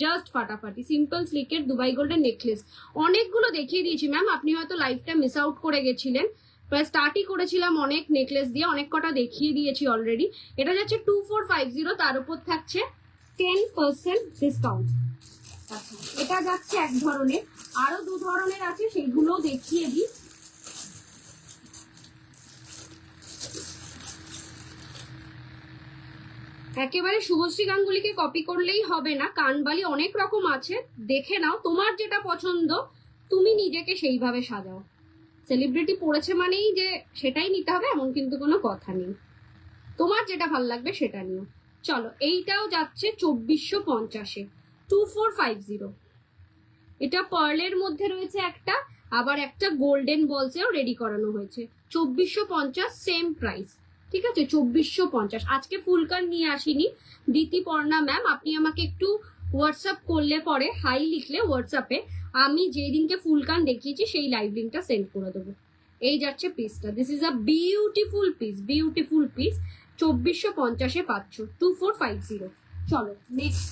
[SPEAKER 1] জাস্ট ফাটাফাটি সিম্পল স্লিকের দুবাই গোল্ডের নেকলেস। অনেকগুলো দেখিয়ে দিয়েছি ম্যাম, আপনি হয়তো লাইভটা মিস আউট করে গেছিলেন। স্টার্টই করেছিলাম অনেক নেকলেস দিয়ে, অনেক কটা দেখিয়ে দিয়েছি অলরেডি। এটা যাচ্ছে 2450, তার উপর থাকছে 10% ডিসকাউন্ট। আচ্ছা, এটা যাচ্ছে এক ধরনের, আরো দু ধরনের আছে, সেগুলো দেখিয়ে দিই। একেবারে শুভশ্রী গাঙ্গুলিকে কপি করলেই হবে না, কানবালি অনেক রকম আছে, দেখে নাও তোমার যেটা পছন্দ তুমি নিজেকে সেইভাবে সাজাও। সেলিব্রিটি পড়েছে মানেই যে সেটাই নিতে হবে এমন কিন্তু কোনো কথা নেই, তোমার যেটা ভালো লাগবে সেটা নিও। চলো, এইটাও যাচ্ছে 2450-এ, 2450। এটা পার্লের মধ্যে রয়েছে একটা, আবার একটা গোল্ডেন বলসেও রেডি করানো হয়েছে। 2450 সেম প্রাইস, ঠিক আছে? 2450। আজকে ফুলকান নিয়ে আসিনি দিতিপর্ণা ম্যাম, আপনি আমাকে একটু হোয়াটসঅ্যাপ করলে পরে হাই লিখলে হোয়াটসঅ্যাপে আমি যেই দিনকে ফুলকান দেখিয়েছি সেই লাইভ লিঙ্কটা সেন্ড করে দেবো। এই যাচ্ছে পিসটা, this is a beautiful piece, beautiful piece. 2450-এ পাচ্ছ, 2450। চলো নেক্সট।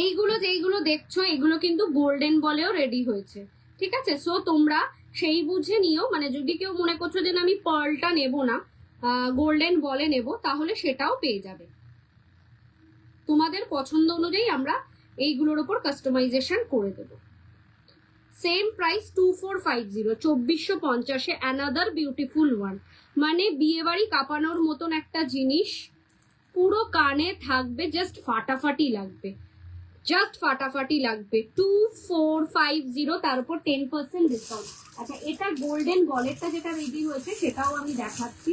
[SPEAKER 1] এইগুলো যেইগুলো দেখছো এগুলো কিন্তু গোল্ডেন বলেও রেডি হয়েছে, ঠিক আছে? সো তোমরা সেই বুঝে নিও, মানে যদি কেউ মনে করছো যে না আমি পার্লটা নেবো না, গোল্ডেন বলে নেব, তাহলে সেটাও পেয়ে যাবে। তোমাদের পছন্দ অনুযায়ী আমরা এইগুলোর ওপর কাস্টমাইজেশন করে দেব। সেম প্রাইস 2450, 2450-এ অ্যানাদার বিউটিফুল ওয়ান, মানে বিয়ে বাড়ি কাঁপানোর মতন একটা জিনিস, পুরো কানে থাকবে, জাস্ট ফাটাফাটি লাগবে, জাস্ট ফাটাফাটি লাগবে। 2450, তার উপর 10% ডিসকাউন্ট। আচ্ছা, এটা গোল্ডেন বলেরটা যেটা রেডি হয়েছে সেটাও আমি দেখাচ্ছি।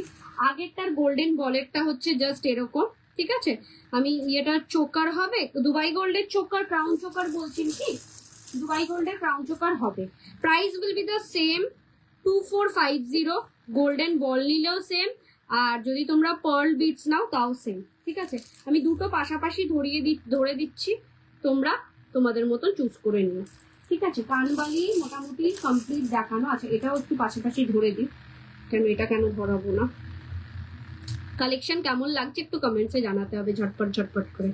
[SPEAKER 1] আগেরটার গোল্ডেন বলেরটা হচ্ছে জাস্ট এরকম, ঠিক আছে? আমি এটা চোকার হবে, দুবাই গোল্ডের চোকার, ক্রাউন চোকার বলছেন কি, দুবাই গোল্ডের ক্রাউন চোকার হবে। Price will B the same, 2450। Golden ball নিলেও সেম, আর যদি তোমরা পার্ল বিটস নাও তাও সেম, ঠিক আছে? আমি দুটো পাশাপাশি ধরে দিচ্ছি, তোমরা তোমাদের মতন চুজ করে নিও, ঠিক আছে? কানবালি মোটামুটি কমপ্লিট দেখানো আছে, এটাও একটু পাশাপাশি ধরে দিই, কেন এটা কেন ধরাবো না। কালেকশন কেমন লাগছে একটু কমেন্টসে জানাতে হবে ঝটপট ঝটপট করে।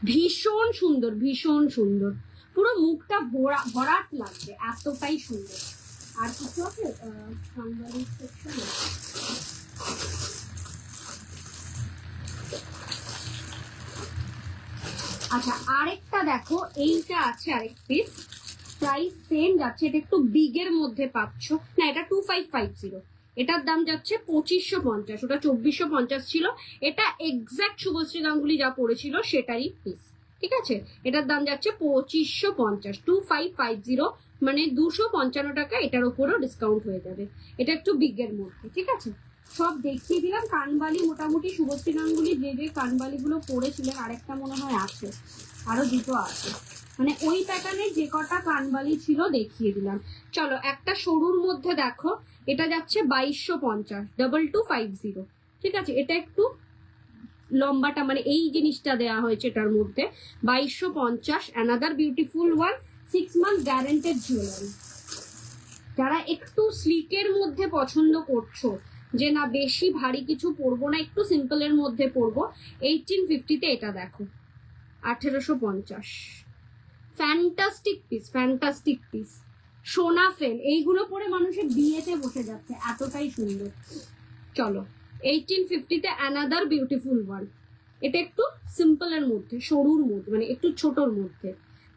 [SPEAKER 1] ভীষণ সুন্দর, ভীষণ সুন্দর, পুরো মুখটা ভরাট লাগবে, এতটাই সুন্দর। আর কিছু আছে কানবালির সেকশনে? আচ্ছা, আরেকটা দেখো, এইটা আছে আরেক পিস, প্রাইস সেম যাচ্ছে, এটা একটু বিগের মধ্যে পাচ্ছ না, এটা 2550, এটার দাম যাচ্ছে 2550, ওটা 2450 ছিল। এটা এক্সাক্ট শুভশ্রী গাঙ্গুলি যা পড়েছিল সেটারই পিস, ঠিক আছে? এটার দাম যাচ্ছে 2550, 2550, মানে 255 টাকা এটার উপরও ডিসকাউন্ট হয়ে যাবে। এটা একটু বিগের মধ্যে, ঠিক আছে? সব দেখিয়ে দিলাম। কানবালি মোটামুটি শুভশ্রী গাঙ্গুলি যে যে কানবালিগুলো পড়েছিলেন, আরেকটা মনে হয় আছে, আরো দুটো আছে, মানে ওই প্যাটার্নের যে কটা কানবালি ছিল দেখিয়ে দিলাম। চলো একটা সরুর মধ্যে দেখো, এটা যাচ্ছে 2250, 2250, ঠিক আছে? এটা একটু লম্বাটা, মানে এই জিনিসটা দেয়া হয়েছে এটার মধ্যে, 2250। Another beautiful one, 6 month guaranteed jewellery. যারা একটু স্লিকের মধ্যে পছন্দ করছো, যে না বেশি ভারী কিছু পরবো না, একটু সিম্পলের মধ্যে পরবো, 1850-তে এটা দেখো, 1850। ফ্যান্টাস্টিক পিস, ফ্যান্টাস্টিক পিস, সোনা ফেল, এইগুলো পরে মানুষের বিয়েতে বসে যাচ্ছে, এতটাই সুন্দর। চলো 1850-তে অ্যানাদার বিউটিফুল ওয়ান, এটা একটু সিম্পলের মধ্যে, সরুর মধ্যে, মানে একটু ছোটর মধ্যে,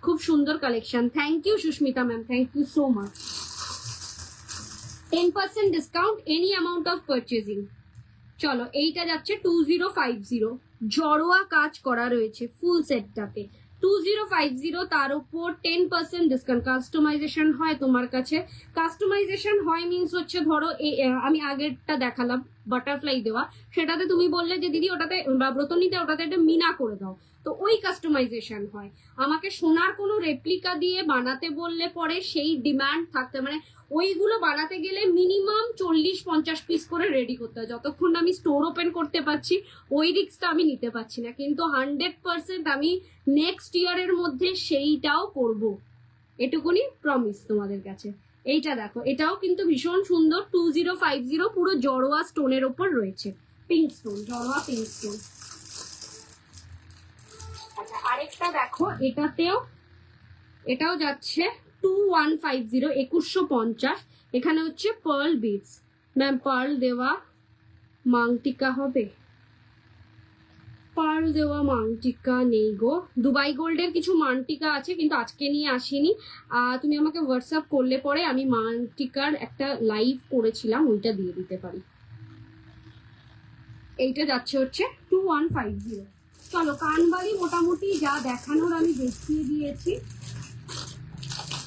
[SPEAKER 1] খুব সুন্দর collection. Thank you Sushmita ma'am, thank you so much. 10% discount any amount of purchasing. চলো এইটা যাচ্ছে 2050, জড়োয়া কাজ করা রয়েছে ফুল সেটটাতে, 2050 তার উপর 10% ডিসকাউন্ট। কাস্টমাইজেশন হয় তোমার কাছে, কাস্টমাইজেশন হয় মিনস হচ্ছে ধরো আমি আগেরটা দেখালাম বাটারফ্লাই দেওয়া, সেটাতে তুমি বললে যে দিদি ওটাতে বা ব্রতনীতে ওটাতে একটা মিনা করে দাও, তো ওই কাস্টমাইজেশন হয়। আমাকে সোনার কোনো রেপ্লিকা দিয়ে বানাতে বললে পরে সেই ডিমান্ড থাকতে, মানে ওইগুলো বানাতে গেলে মিনিমাম 40-50 পিস করে রেডি করতে হয়। যতক্ষণ আমি স্টোর ওপেন করতে পারছি ওই রিস্কটা আমি নিতে পারছি না, কিন্তু 100% আমি নেক্সট ইয়ারের মধ্যে সেইটাও করব, এটুকুনি প্রমিস তোমাদের কাছে। এইটা দেখো, এটাও কিন্তু ভীষণ সুন্দর, 2050 পুরো জড়োয়া স্টোনের ওপর রয়েছে, পিঙ্ক স্টোন, জড়োয়া পিঙ্ক স্টোন। আচ্ছা আরেকটা দেখো, এটাও যাচ্ছে 2150, 2150। এখানে হচ্ছে পার্ল বিটস, ম্যাম পার্ল দেওয়া মাংটিকা হবে, পার্ল দেওয়া মাংটিকা নেই গো। দুবাই গোল্ডের কিছু মাংটিকা আছে কিন্তু আজকে নিয়ে আসিনি। তুমি আমাকে হোয়াটসঅ্যাপ করলে পরে আমি মাংটিকার একটা লাইভ করেছিলাম, ওইটা দিয়ে দিতে পারি। এইটা যাচ্ছে হচ্ছে 2150। চলো কানবালি মোটামুটি যা দেখানোর আমি দেখিয়ে দিয়েছি।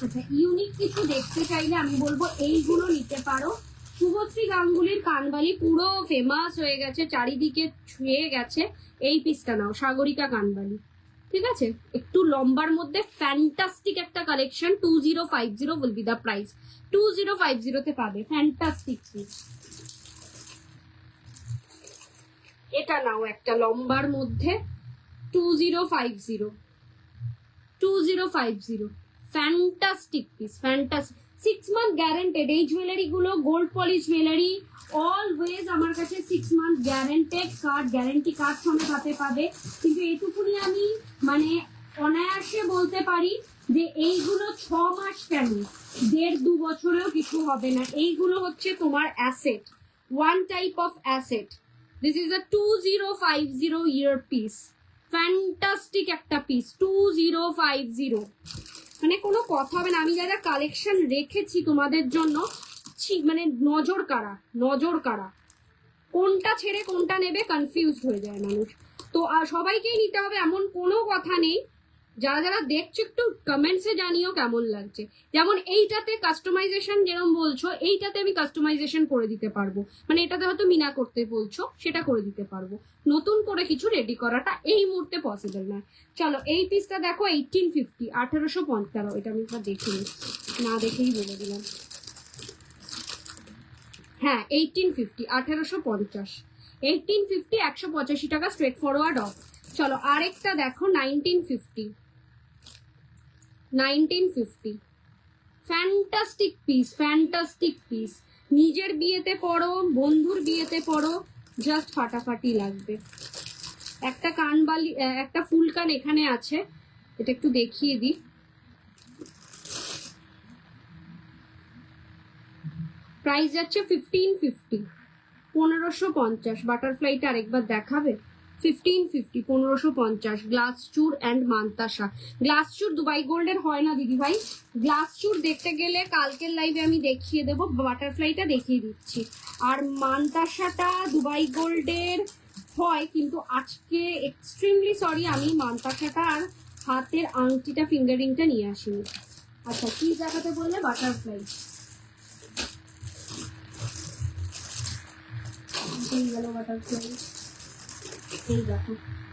[SPEAKER 1] আচ্ছা ইউনিক কিছু দেখতে চাইলে আমি বলবো এইগুলো নিতে পারো। শুভশ্রী গাঙ্গুলির কানবালি পুরো ফেমাস হয়ে গেছে, চারিদিকে ছুঁয়ে গেছে। এই পিসটা নাও, সাগরিকা কানবালি, ঠিক আছে, একটু লম্বার মধ্যে ফ্যান্টাস্টিক একটা collection. 2050 will be the price, 2050 তে পাবে, ফ্যান্টাস্টিক পিস। এটা নাও একটা লম্বার মধ্যে, 2050 fantastic piece, fantastic. 6 month guaranteed. এই জুয়েলারি গুলো গোল্ড পলিশ জুয়েলারি, অলওয়েজ আমার কাছে 6 month guaranteed card, guarantee card সঙ্গে সাথে পাবে। কিন্তু এটুকুনি আমি মানে অনায়াসে বলতে পারি যে এইগুলো 6 মাস কেন, 1.5-2 বছরেও কিছু হবে না। এইগুলো হচ্ছে তোমার asset, one type of asset. This is a 2050 year piece, fantastic একটা পিস, 2050, মানে কোনো কথা হবে না। আমি যা যা কালেকশন রেখেছি তোমাদের জন্য, মানে নজর কারা, কোনটা ছেড়ে কোনটা নেবে কনফিউজ হয়ে যায় মানুষ। তো সবাইকেই নিতে হবে এমন কোনো কথা নেই। যারা যারা দেখছো একটু কমেন্টসে জানিও কেমন লাগছে। যেমন এইটাতে কাস্টমাইজেশন যেরকম বলছো, এইটাতে আমি কাস্টমাইজেশন করে দিতে পারবো, মানে এটাতে হয়তো মিনা করতে বলছো সেটা করে দিতে পারবো। নতুন করে কিছু রেডি করাটা এই মুহূর্তে পসিবল না। চলো এই পিসটা দেখো, 1850, 1850। এটা আমি দেখিনি, না দেখেই বলে দিলাম। হ্যাঁ 1850, 1850, 1850, 185 টাকা স্ট্রেট ফরওয়ার্ড অফ। চলো আরেকটা দেখো, 1950, ফ্যান্টাস্টিক পিস। নিজের বিয়েতে পড়ো, বন্ধুর বিয়েতে পড়ো, জাস্ট ফাটাফাটি লাগবে। একটা কানবালি, একটা ফুল কান এখানে আছে, এটা একটু দেখিয়ে দিই। প্রাইস যাচ্ছে 1550, 1550। বাটারফ্লাইটা আরেকবার দেখাবে, 1550, 1550। গ্লাস চুর অ্যান্ড মান্তাসা। গ্লাস চুর দুবাই গোল্ডের হয় না দিদি ভাই, গ্লাস চুর দেখতে গেলে কালকের লাইভে আমি দেখিয়ে দেবো, বাটারফ্লাইটা দেখিয়ে দিচ্ছি। আর মান্তাসাটা দুবাই গোল্ডের হয়, কিন্তু আজকে এক্সট্রিমলি সরি আমি মান্তাসাটা আর হাতের আংটিটা, ফিঙ্গারিংটা নিয়ে আসিনি। আচ্ছা কি দেখাতে বললে? বাটারফ্লাই।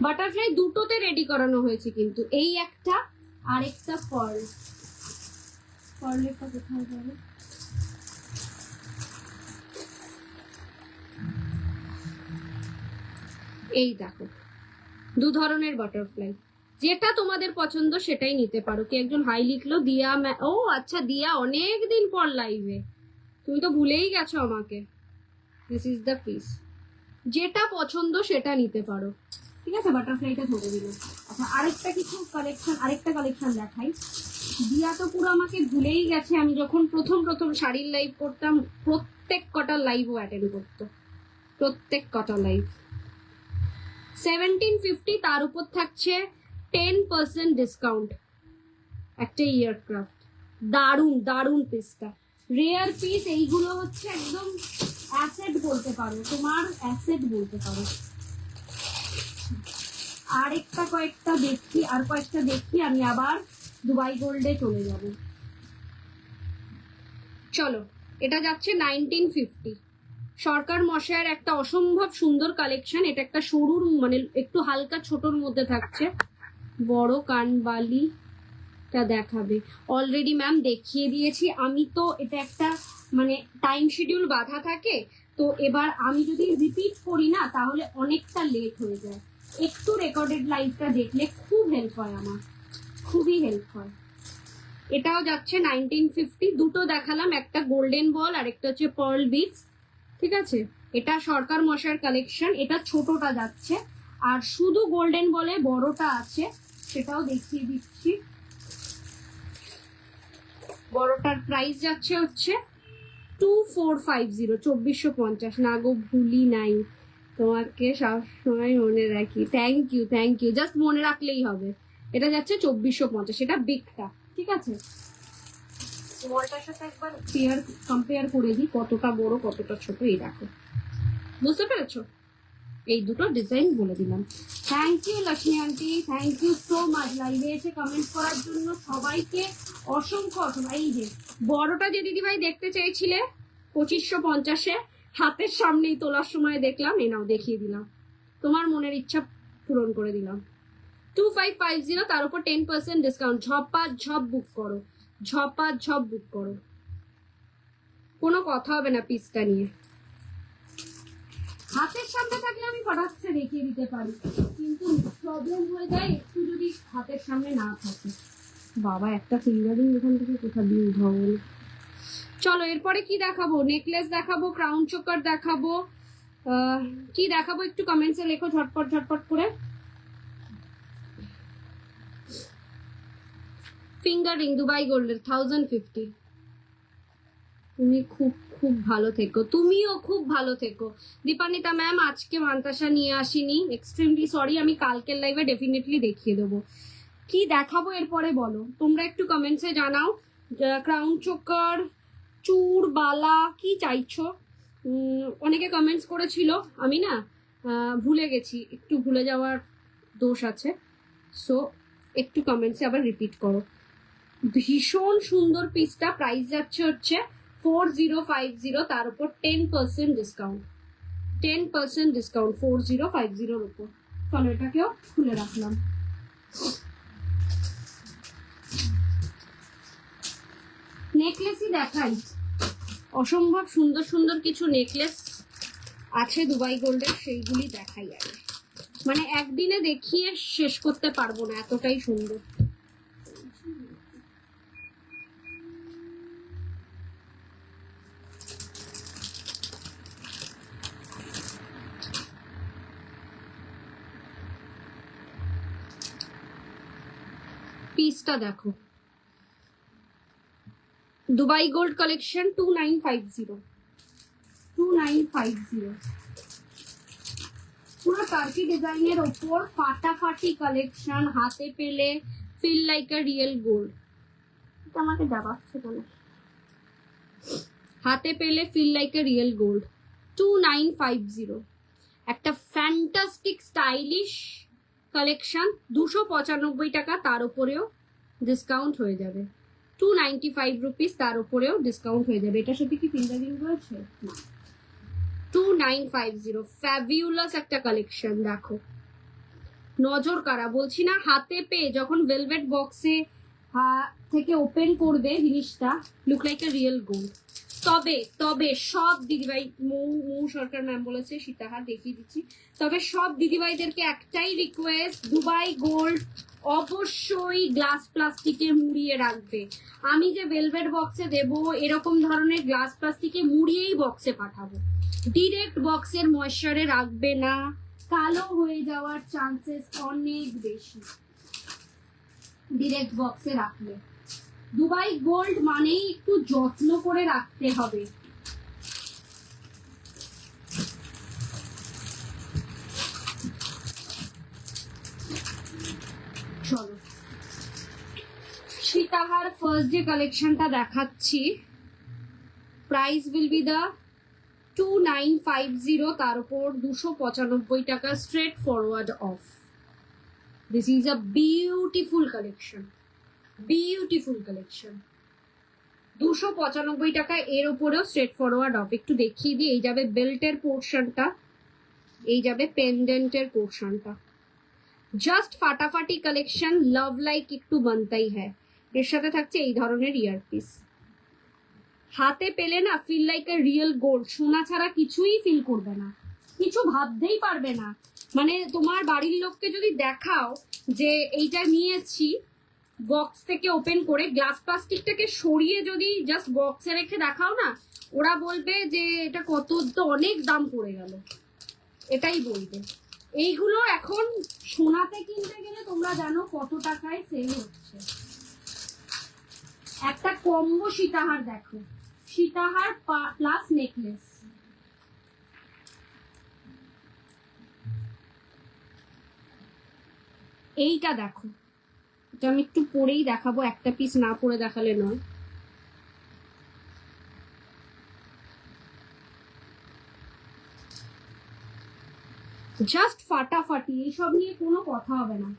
[SPEAKER 1] বাটারফ্লাই দুটোতে রেডি করানো হয়েছে কিন্তু, এই একটা আর একটা পার্লেরটা কোথায় যাবে? এই দেখো, দু ধরনের বাটারফ্লাই, যেটা তোমাদের পছন্দ সেটাই নিতে পারো। কি একজন হাই লিখলো, দিয়া, ও আচ্ছা দিয়া অনেক দিন পর লাইভে, তুমি তো ভুলেই গেছো আমাকে। দিস ইজ দ্য পিস, যেটা পছন্দ সেটা নিতে পারো, ঠিক আছে। বাটারফ্লাইটা ধরে দিল। আচ্ছা আরেকটা কালেকশন দেখাই। দিয়া তো পুরো আমাকে ভুলেই গেছে। আমি যখন প্রথম শাড়ির লাইভ করতাম, প্রত্যেক কটা লাইভও অ্যাটেন্ড করতো, প্রত্যেক কটা লাইভ। 1750, তার উপর থাকছে 10% ডিসকাউন্ট। একটা এয়ারক্রাফট, দারুন পিসটা, রেয়ার পিস। এইগুলো হচ্ছে একদম অ্যাসেট বলতে পারো, তোমার অ্যাসেট বলতে পারো। আরেকটা কয়েকটা দেখি, আর কয়েকটা দেখি, আমি আবার দুবাই গোল্ডে চলে যাব। চলো, এটা যাচ্ছে 1950। সরকার মশাইয়ের একটা অসম্ভব সুন্দর কালেকশন। এটা একটা সরুর মানে একটু হালকা ছোটর মধ্যে থাকছে। বড় কানবালি টা দেখাবে অলরেডি ম্যাম দেখিয়ে দিয়েছি আমি। তো এটা একটা মানে টাইম শিডিউল বাঁধা থাকে, তো এবার আমি যদি রিপিট করি না তাহলে অনেকটা লেট হয়ে যায়। একটু রেকর্ডেড লাইভটা দেখলে খুব হেল্প হয় আমার, খুবই হেল্প হয়। এটাও যাচ্ছে 1950। দুটো দেখালাম, একটা গোল্ডেন বল আর একটা হচ্ছে পার্ল বিটস। ঠিক আছে, এটা সরকার মশাইয়ের কালেকশন। এটা ছোটটা যাচ্ছে, আর শুধু গোল্ডেন বলে বড়টা আছে, সেটাও দেখিয়ে দিচ্ছি। বড়টার প্রাইস যাচ্ছে হচ্ছে 2450, 2450। না গো, ভুলি নাই, তোমাকে সবসময় মনে রাখি। Thank you, thank you. Just মনে রাখলেই হবে। এটা যাচ্ছে 2450, সেটা বিগটা। ঠিক আছে, স্মলটার সাথে একবার কম্পেয়ার করে দিই কতটা বড় কতটা ছোট। এই দেখো, বুঝতে পেরেছো? এই দুটো ডিজাইন বলে দিলাম। Thank you Lakshmi aunty, thank you so much লাইভে এসে কমেন্ট করার জন্য সবাইকে অসংখ্য অসংখ্য। এই যে বড়টা যে দিদিভাই দেখতে চেয়েছিলে 2550-এ, হাতের সামনেই তোলার সময় দেখলাম, এই নাও দেখিয়ে দিলাম, তোমার মনের ইচ্ছা পূরণ করে দিলাম। 2550, তার উপর 10% ডিসকাউন্ট। ঝপা ঝপ বুক করো, ঝপা ঝপ বুক করো, কোনো কথা হবে না পিসটা নিয়ে। হাতের সামনে থাকলে আমি ফটাফট দেখিয়ে দিতে পারি, কিন্তু প্রবলেম হয়ে যায় একটু যদি হাতের সামনে না থাকে। বাবা, একটা ফিঙ্গারিং এখান থেকে কোথা দিয়ে উঠাবো। চলো, এরপরে কি দেখাবো? নেকলেস দেখাবো, ক্রাউন চোকার দেখাবো, কি দেখাবো একটু কমেন্টসে লেখো ঝটপট ঝটপট করে। ফিঙ্গার রিং দুবাই গোল্ডের 1050। তুমি খুব খুব ভালো থেকো, তুমিও খুব ভালো থেকো। দীপানিতা ম্যাম আজকে মান্তাসা নিয়ে আসিনি, এক্সট্রিমলি সরি। আমি কালকের লাইভে ডেফিনেটলি দেখিয়ে দেবো। কি দেখাবো এরপরে বলো, তোমরা একটু কমেন্টসে জানাও। ক্রাউন চোকার, চূড়, বালা, কি চাইছো? অনেকে কমেন্টস করেছিল, আমি না ভুলে গেছি, একটু ভুলে যাওয়ার দোষ আছে। সো একটু কমেন্টসে আবার রিপিট করো। ভীষণ সুন্দর পিসটা। প্রাইস যাচ্ছে হচ্ছে 4050, তার উপর 10% ডিসকাউন্ট। 10% ডিসকাউন্ট 4050-র উপর। চলো, এটাকেও খুলে রাখলাম। নেকলেসই দেখাই, অসম্ভব সুন্দর সুন্দর কিছু নেকলেস আছে দুবাই গোল্ডের, সেইগুলি দেখাই আগে। মানে একদিনে দেখিয়ে শেষ করতে পারবো না, এতটাই সুন্দর। পিসটা দেখো, দুবাই গোল্ড কালেকশন 2950। 2950 পুরো টার্কি ডিজাইনের ওপর ফাটাফাটি কালেকশন। হাতে পেলে feel like a real gold. এটা আমাকে দেখাচ্ছে কেন? হাতে পেলে feel like a real gold. 2950, একটা ফ্যান্টাস্টিক স্টাইলিশ কালেকশন। 295 টাকা, তার উপরেও ডিসকাউন্ট হয়ে যাবে। 295 রুপিস, তার উপরেও ডিসকাউন্ট হয়ে যাবে। এটার সাথে কি ফিঙ্গারিং রয়েছে? না। 2950, ফ্যাবিউলাস একটা কালেকশন। দেখো, নজর কাড়া, বলছি না। হাতে পেয়ে যখন ভেলভেট বক্সে থেকে ওপেন করবে জিনিসটা, look like a real gold. তবে তবে সব দিদিভাই, মৌ সরকার ম্যাম বলেছে সীতাহার দেখিয়ে দিচ্ছি। তবে সব দিদিভাইদেরকে একটাই রিকোয়েস্ট, দুবাই গোল্ড অবশ্যই গ্লাস প্লাস্টিকে মুড়িয়ে রাখবে। আমি যে ভেলভেট বক্সে দেব, এরকম ধরনের গ্লাস প্লাস্টিকে মুড়িয়েই বক্সে পাঠাবো। ডিরেক্ট বক্সের ময়েশ্চারে রাখবে না, কালো হয়ে যাওয়ার চান্সেস অনেক বেশি ডিরেক্ট বক্সে রাখলে। দুবাই গোল্ড মানেই একটু যত্ন করে রাখতে হবে। চলো, সীতাহার ফার্স্ট যে কালেকশনটা দেখাচ্ছি, প্রাইস উইল বি দা 2950, তার উপর 295 টাকা straight forward of. This is a beautiful collection, beautiful collection. 295 টাকা, এর উপরেও স্ট্রেট ফরওয়ার্ড অফ। একটু দেখিয়ে দিই, এই যাবে বেল্টের পোর্শনটা, এই যাবে পেন্ডেন্টের পোর্শনটা। জাস্ট ফাটাফাটি কালেকশন, লাভ লাইক একটু বানতাই হ্যায়। এর সাথে থাকছে এই ধরনের ইয়ারপিস। হাতে পেলে না feel like a real gold. সোনা ছাড়া কিছুই ফিল করবে না, কিছু ভাবতেই পারবে না। মানে তোমার বাড়ির লোককে যদি দেখাও যে এইটা নিয়েছি বক্স থেকে ওপেন করে, গ্লাস প্লাস্টিকটাকে সরিয়ে যদি জাস্ট বক্সে রেখে দেখাও না, ওরা বলবে যে এটা কত, তো অনেক দাম পড়ে গেল, এটাই বলবে। এইগুলো এখন সোনাতে কিনতে গেলে তোমরা জানো কত টাকায় সেল হচ্ছে। একটা কম্বো সীতাহার দেখো, সীতাহার প্লাস নেকলেস। এইটা দেখো, এটা আমি একটু পরেই দেখাবো, একটা পিস না পরে দেখালে নয়। জাস্ট ফাটাফাটি, এইসব নিয়ে কোনো কথা হবে না।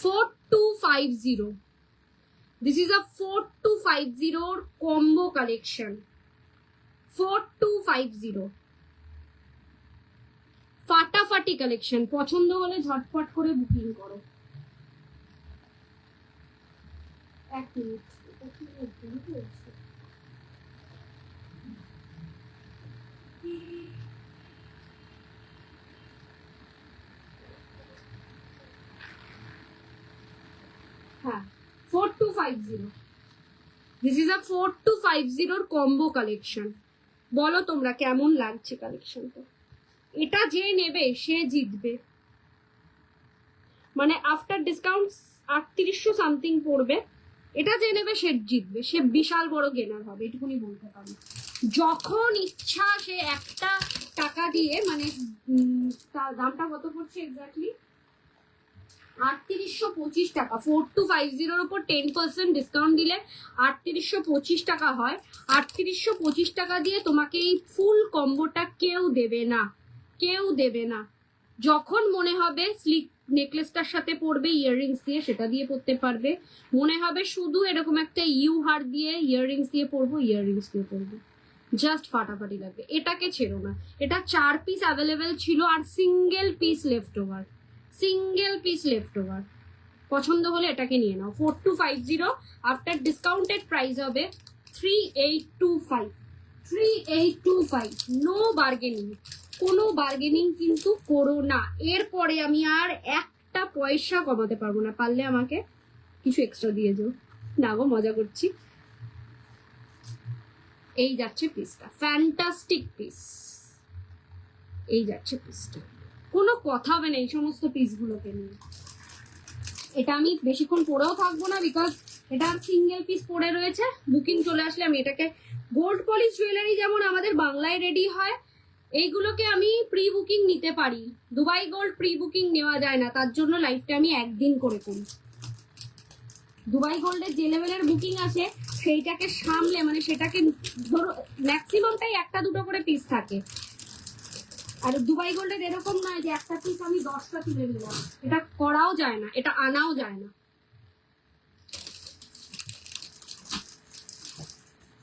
[SPEAKER 1] $4250, this is a 4250 combo collection, 4250 ফাটাফাটি কালেকশন। পছন্দ হলে ঝটপট করে বুকিং করো। এক মিনিট, হ্যাঁ 4250, this is a 4250 combo collection. বলো তোমরা কেমন লাগছে কালেকশনটা? এটা যে নেবে সে জিতবে, মানে আফটার ডিসকাউন্ট 3800 সামথিং পড়বে। এটা যে নেবে সে জিতবে, সে বিশাল বড় গেনার হবে, এটুকুনি বলতে পারি। যখন ইচ্ছা সে একটা টাকা দিয়ে, মানে তার দামটা কত পড়ছে এক্স্যাক্টলি 3825 টাকা। 4250 উপর 10% ডিসকাউন্ট দিলে 3825 টাকা হয়। 3825 টাকা দিয়ে তোমাকে এই ফুল কম্বোটা কেউ দেবে না, কেউ দেবে না। যখন মনে হবে স্লিক নেকলেসটার সাথে পরবে ইয়াররিংস দিয়ে, সেটা দিয়ে পরতে পারবে। মনে হবে শুধু এরকম একটা ইউ হার দিয়ে ইয়াররিংস দিয়ে পরবো, ইয়াররিংস দিয়ে পরবো। জাস্ট ফাটাফাটি লাগবে, এটাকে ছেড়ো না। এটা 4 পিস অ্যাভেলেবেল ছিল আর single piece left over, single piece left over. পছন্দ হলে এটাকে নিয়ে নাও। 4250 আফটার ডিসকাউন্টেড প্রাইস হবে 3825, 3825। নো বার্গেনিং, কোনো বার্গেনিং কিন্তু করো না। এরপরে আমি আর একটা পয়সা কমাতে পারবো না, পারলে আমাকে কিছু এক্সট্রা দিয়ে যাও। না গো, মজা করছি। এই যাচ্ছে পিসটা, ফ্যান্টাস্টিক পিস। এই যাচ্ছে পিসটা, কোনো কথা হবে না এই সমস্ত পিসগুলোকে নিয়ে। এটা আমি বেশিক্ষণ পরেও থাকবো না, বিকজ এটা সিঙ্গেল পিস পড়ে রয়েছে। বুকিং চলে আসলে আমি এটাকে, গোল্ড পলিশ জুয়েলারি যেমন আমাদের বাংলায় রেডি হয়, এইগুলোকে আমি প্রি বুকিং নিতে পারি। দুবাই গোল্ড প্রি বুকিং নেওয়া যায় না, তার জন্য লাইফটা আমি একদিন করে করি। দুবাই গোল্ডের যে লেভেলের বুকিং আসে সেইটাকে সামলে, মানে সেটাকে ধরো ম্যাক্সিমামটাই একটা দুটো করে পিস থাকে। আর দুবাই গোল্ডের এরকম নয় যে একটা পিস আমি 10টা তুলে নিলাম, এটা করাও যায় না, এটা আনাও যায় না।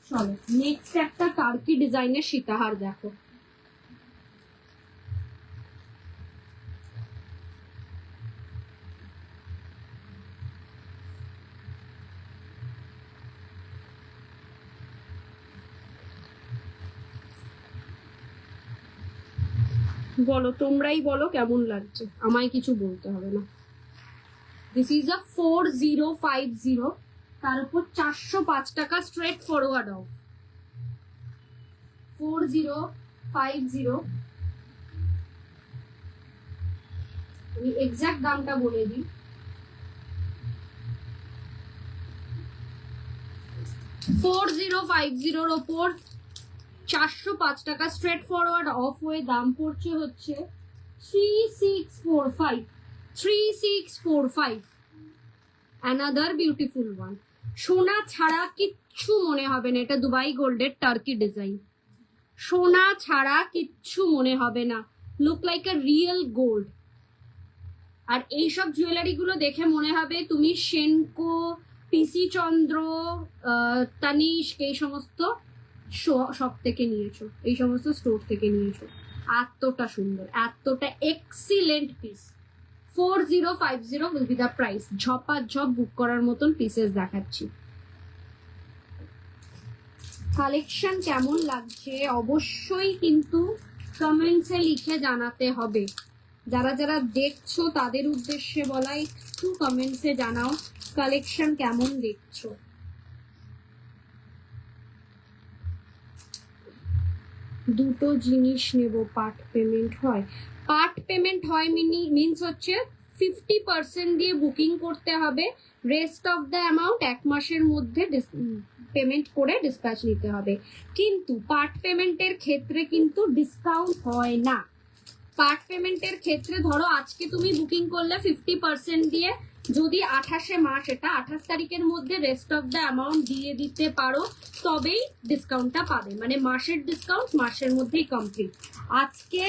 [SPEAKER 1] চলো নেক্সট একটা টার্কি ডিজাইনের সীতাহার দেখো। বলো, তোমরাই বলো কেমন লাগছে, আমায় কিছু বলতে হবে না। দিস ইজ আ 4050, তার উপর 405 টাকা স্ট্রেট ফরওয়ার্ড অফ। 4050, আমি এক্সাক্ট দামটা বলে দিই। 4050 ওপর 405 টাকা স্ট্রেট ফরওয়ার্ড অফ হয়ে দাম পড়ছে হচ্ছে 3645, 3645। Another beautiful one. সোনা ছাড়া কিচ্ছু মনে হবে না, এটা দুবাই গোল্ডের টার্কি ডিজাইন। সোনা ছাড়া কিচ্ছু মনে হবে না, look like a real gold. আর এইসব জুয়েলারি গুলো দেখে মনে হবে তুমি সেনকো, পিসি চন্দ্র, তানিস্ক এই সমস্ত শপ থেকে নিয়েছো, এই সমস্ত স্টোর থেকে নিয়েছো। এতটা সুন্দর, এতটা excellent piece. 4050 will be the price। ঝপাঝপ বুক করার মতন পিসেস দেখাচ্ছি। কালেকশন কেমন লাগছে অবশ্যই কিন্তু কমেন্টসে লিখে জানাতে হবে। যারা যারা দেখছো তাদের উদ্দেশ্যে বলা, একটু কমেন্টসে জানাও কালেকশন কেমন দেখছো। দুটো জিনিস নেব, পার্ট পেমেন্ট হয়? পার্ট পেমেন্ট হয় মিনস হচ্ছে 50% দিয়ে বুকিং করতে হবে, রেস্ট অফ দ্য অ্যামাউন্ট 1 মাসের মধ্যে পেমেন্ট করে ডিসপ্যাচ নিতে হবে। কিন্তু পার্ট পেমেন্টের ক্ষেত্রে কিন্তু ডিসকাউন্ট হয় না। পার্ট পেমেন্টের ক্ষেত্রে ধরো আজকে তুমি বুকিং করলে 50% দিয়ে, যদি 28 মাস, এটা 28 তারিখের মধ্যে রেস্ট অফ দ্য অ্যামাউন্ট দিয়ে দিতে পারো, তবেই ডিসকাউন্টটা পাবে। মানে মাসের ডিসকাউন্ট মাসের মধ্যেই কমপ্লিট। আজকে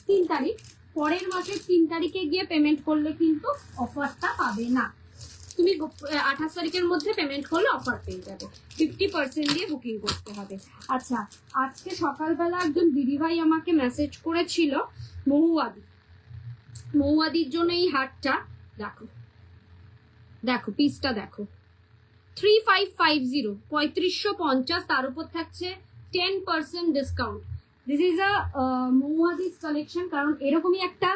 [SPEAKER 1] 3 তারিখ, পরের মাসের 3 তারিখে গিয়ে পেমেন্ট করলে কিন্তু অফারটা পাবে না। তুমি 28 তারিখের মধ্যে পেমেন্ট করলে অফার পেয়ে যাবে। 50% দিয়ে বুকিং করতে হবে। আচ্ছা, আজকে সকালবেলা একজন দিদিভাই আমাকে মেসেজ করেছিল মহুয়াদির জন্য এই হারটা দেখো, দেখো পিসটা দেখো, 3550, 3550, তার উপর থাকছে 10% ডিসকাউন্ট। দিস ইজ আ মহুয়াদিস কালেকশন। কারণ এরকমই একটা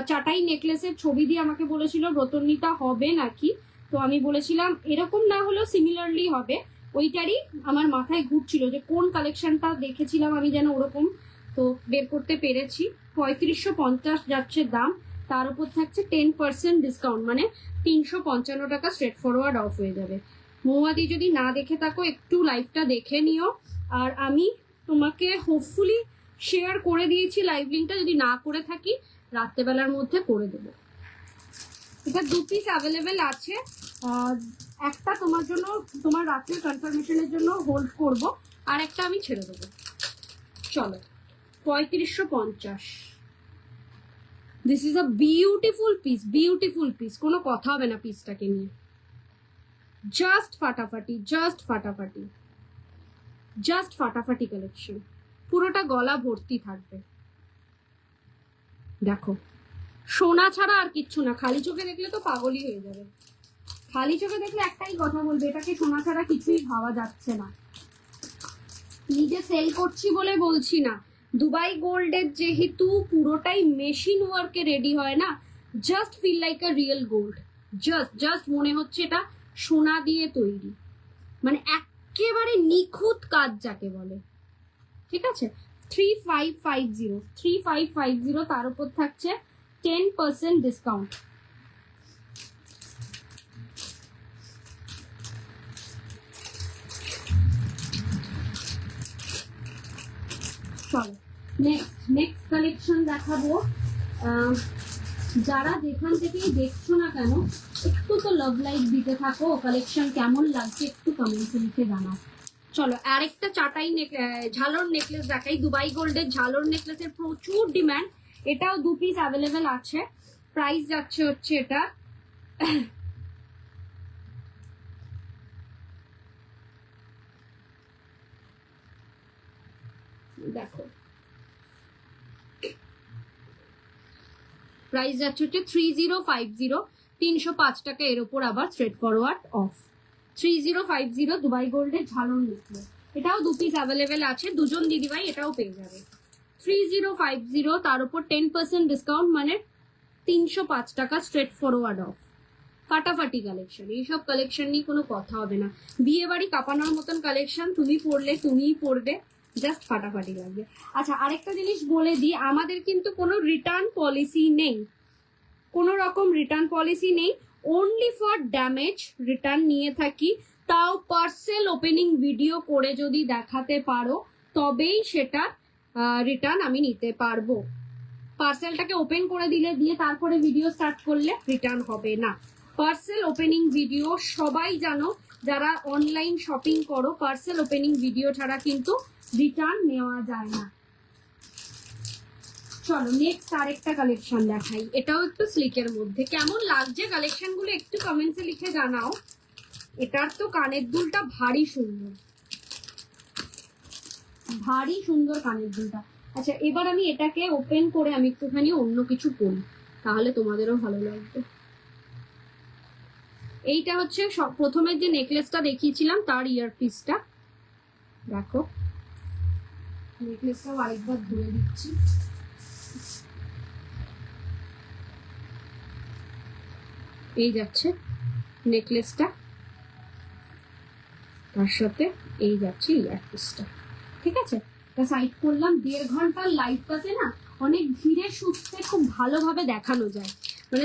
[SPEAKER 1] চাটাই নেকলেসের ছবি দিয়ে আমাকে বলেছিল ব্রতর্ণিতা হবে নাকি, তো আমি বলেছিলাম এরকম না হলেও সিমিলারলি হবে। ওইটারই আমার মাথায় ঘুরছিল যে কোন কালেকশনটা দেখেছিলাম আমি যেন ওরকম, তো বের করতে পেরেছি। 3550 যাচ্ছে দাম, তার উপর থাকছে 10% ডিসকাউন্ট, মানে 355 টাকা স্ট্রেট ফরওয়ার্ড অফ হয়ে যাবে। মহুয়াদি যদি না দেখে থাকো একটু লাইভটা দেখে নিও। আর আমি তোমাকে হোপফুলি শেয়ার করে দিয়েছি লাইভ লিঙ্কটা, যদি না করে থাকি রাত্রেবেলার মধ্যে করে দেবো। এটা 2 পিস অ্যাভেলেবেল আছে, একটা তোমার জন্য, তোমার রাত্রের কনফার্মেশনের জন্য হোল্ড করব, আর একটা আমি ছেড়ে দেবো। চলো, 3550। This is a beautiful piece, beautiful piece, কোনো কথা হবে না পিসটাকে নিয়ে। জাস্ট ফাটাফাটি, জাস্ট ফাটাফাটি, জাস্ট ফাটাফাটি কালেকশন। পুরোটা গলা ভর্তি থাকবে। দেখো, সোনা ছাড়া আর কিচ্ছু না। খালি চোখে দেখলে তো পাগলই হয়ে যাবে। খালি চোখে দেখলে একটাই কথা বলবে, এটাকে সোনা ছাড়া কিছুই ভাবা যাচ্ছে না। নিজে সেল করছি বলে বলছি না, দুবাই গোল্ডের যেহেতু পুরোটাই মেশিন ওয়ার্কে রেডি হয় না, just feel like a real gold. Just মনে হচ্ছে এটা সোনা দিয়ে তৈরি, মানে একেবারে নিখুঁত কাজ যাকে বলে। ঠিক আছে, 3550, তার উপর থাকছে 10% ডিসকাউন্ট। চলো নেক্সট কালেকশন দেখাবো। যারা যেখান থেকেই দেখছো না কেন একটু তো লাভ লাইক দিতে থাকো। কালেকশন কেমন লাগছে একটু কমেন্টে লিখে জানাও। চলো আরেকটা চাটাই ঝালর নেকলেস দেখাই। দুবাই গোল্ডের ঝালর নেকলেসের প্রচুর ডিমান্ড, এটাও 2 পিস অ্যাভেলেবেল আছে। প্রাইস যাচ্ছে হচ্ছে এটা দেখো, প্রাইস যাচ্ছে হচ্ছে 3050, 305 টাকা, এর উপর আবার স্ট্রেট ফরওয়ার্ড অফ। 3050 দুবাই গোল্ডের ঝালর নেকলেস, এটাও 2 পিস অ্যাভেলেবেল আছে। দুজন দিদিভাই এটাও পেয়ে যাবে। 3050, তার উপর 10% ডিসকাউন্ট, মানে 305 টাকা স্ট্রেট ফরওয়ার্ড অফ। ফাটাফাটি কালেকশন, এইসব কালেকশন নিয়ে কোনো কথা হবে না। বিয়ে বাড়ি কাঁপানোর মতন কালেকশন, তুমি পরলে তুমিই পরবে, জাস্ট ফাটাফাটি লাগবে। আচ্ছা, আরেকটা জিনিস বলে দিই, আমাদের কিন্তু কোনো রিটার্ন পলিসি নেই, কোনো রকম রিটার্ন পলিসি নেই। অনলি ফর ড্যামেজ রিটার্ন নিয়ে থাকি, তাও পার্সেল ওপেনিং ভিডিও করে যদি দেখাতে পারো তবেই সেটা রিটার্ন আমি নিতে পারবো। পার্সেলটাকে ওপেন করে দিয়ে তারপরে ভিডিও স্টার্ট করলে রিটার্ন হবে না। পার্সেল ওপেনিং ভিডিও সবাই জানো, যারা অনলাইন শপিং করো, পার্সেল ওপেনিং ভিডিও ছাড়া কিন্তু রিটার্ন নেওয়া যায় না। চলো নেক্সট আরেকটা কালেকশন দেখাই, এটাও একটু স্লিকের মধ্যে। কেমন লাগছে কালেকশন গুলো একটু কমেন্টসে লিখে জানাও। এটার তো কানের দুলটা ভারী সুন্দর, ভারী সুন্দর কানের দুলটা। আচ্ছা এবার আমি এটাকে ওপেন করে আমি একটুখানি অন্য কিছু করি, তাহলে তোমাদেরও ভালো লাগবে। এইটা হচ্ছে প্রথমের যে নেকলেসটা দেখিয়েছিলাম তার ইয়ারপিসটা, দেখো নেকলেসটাও আরেকবার ধরে দিচ্ছি। এই যাচ্ছে নেকলেসটা, তার সাথে এই যাচ্ছে ইয়ারপিসটা। ঠিক আছে, সাইড করলাম। 1.5 ঘন্টার লাইভটাতে না অনেক ধীরে সুস্থে খুব ভালোভাবে দেখানো যায়, মানে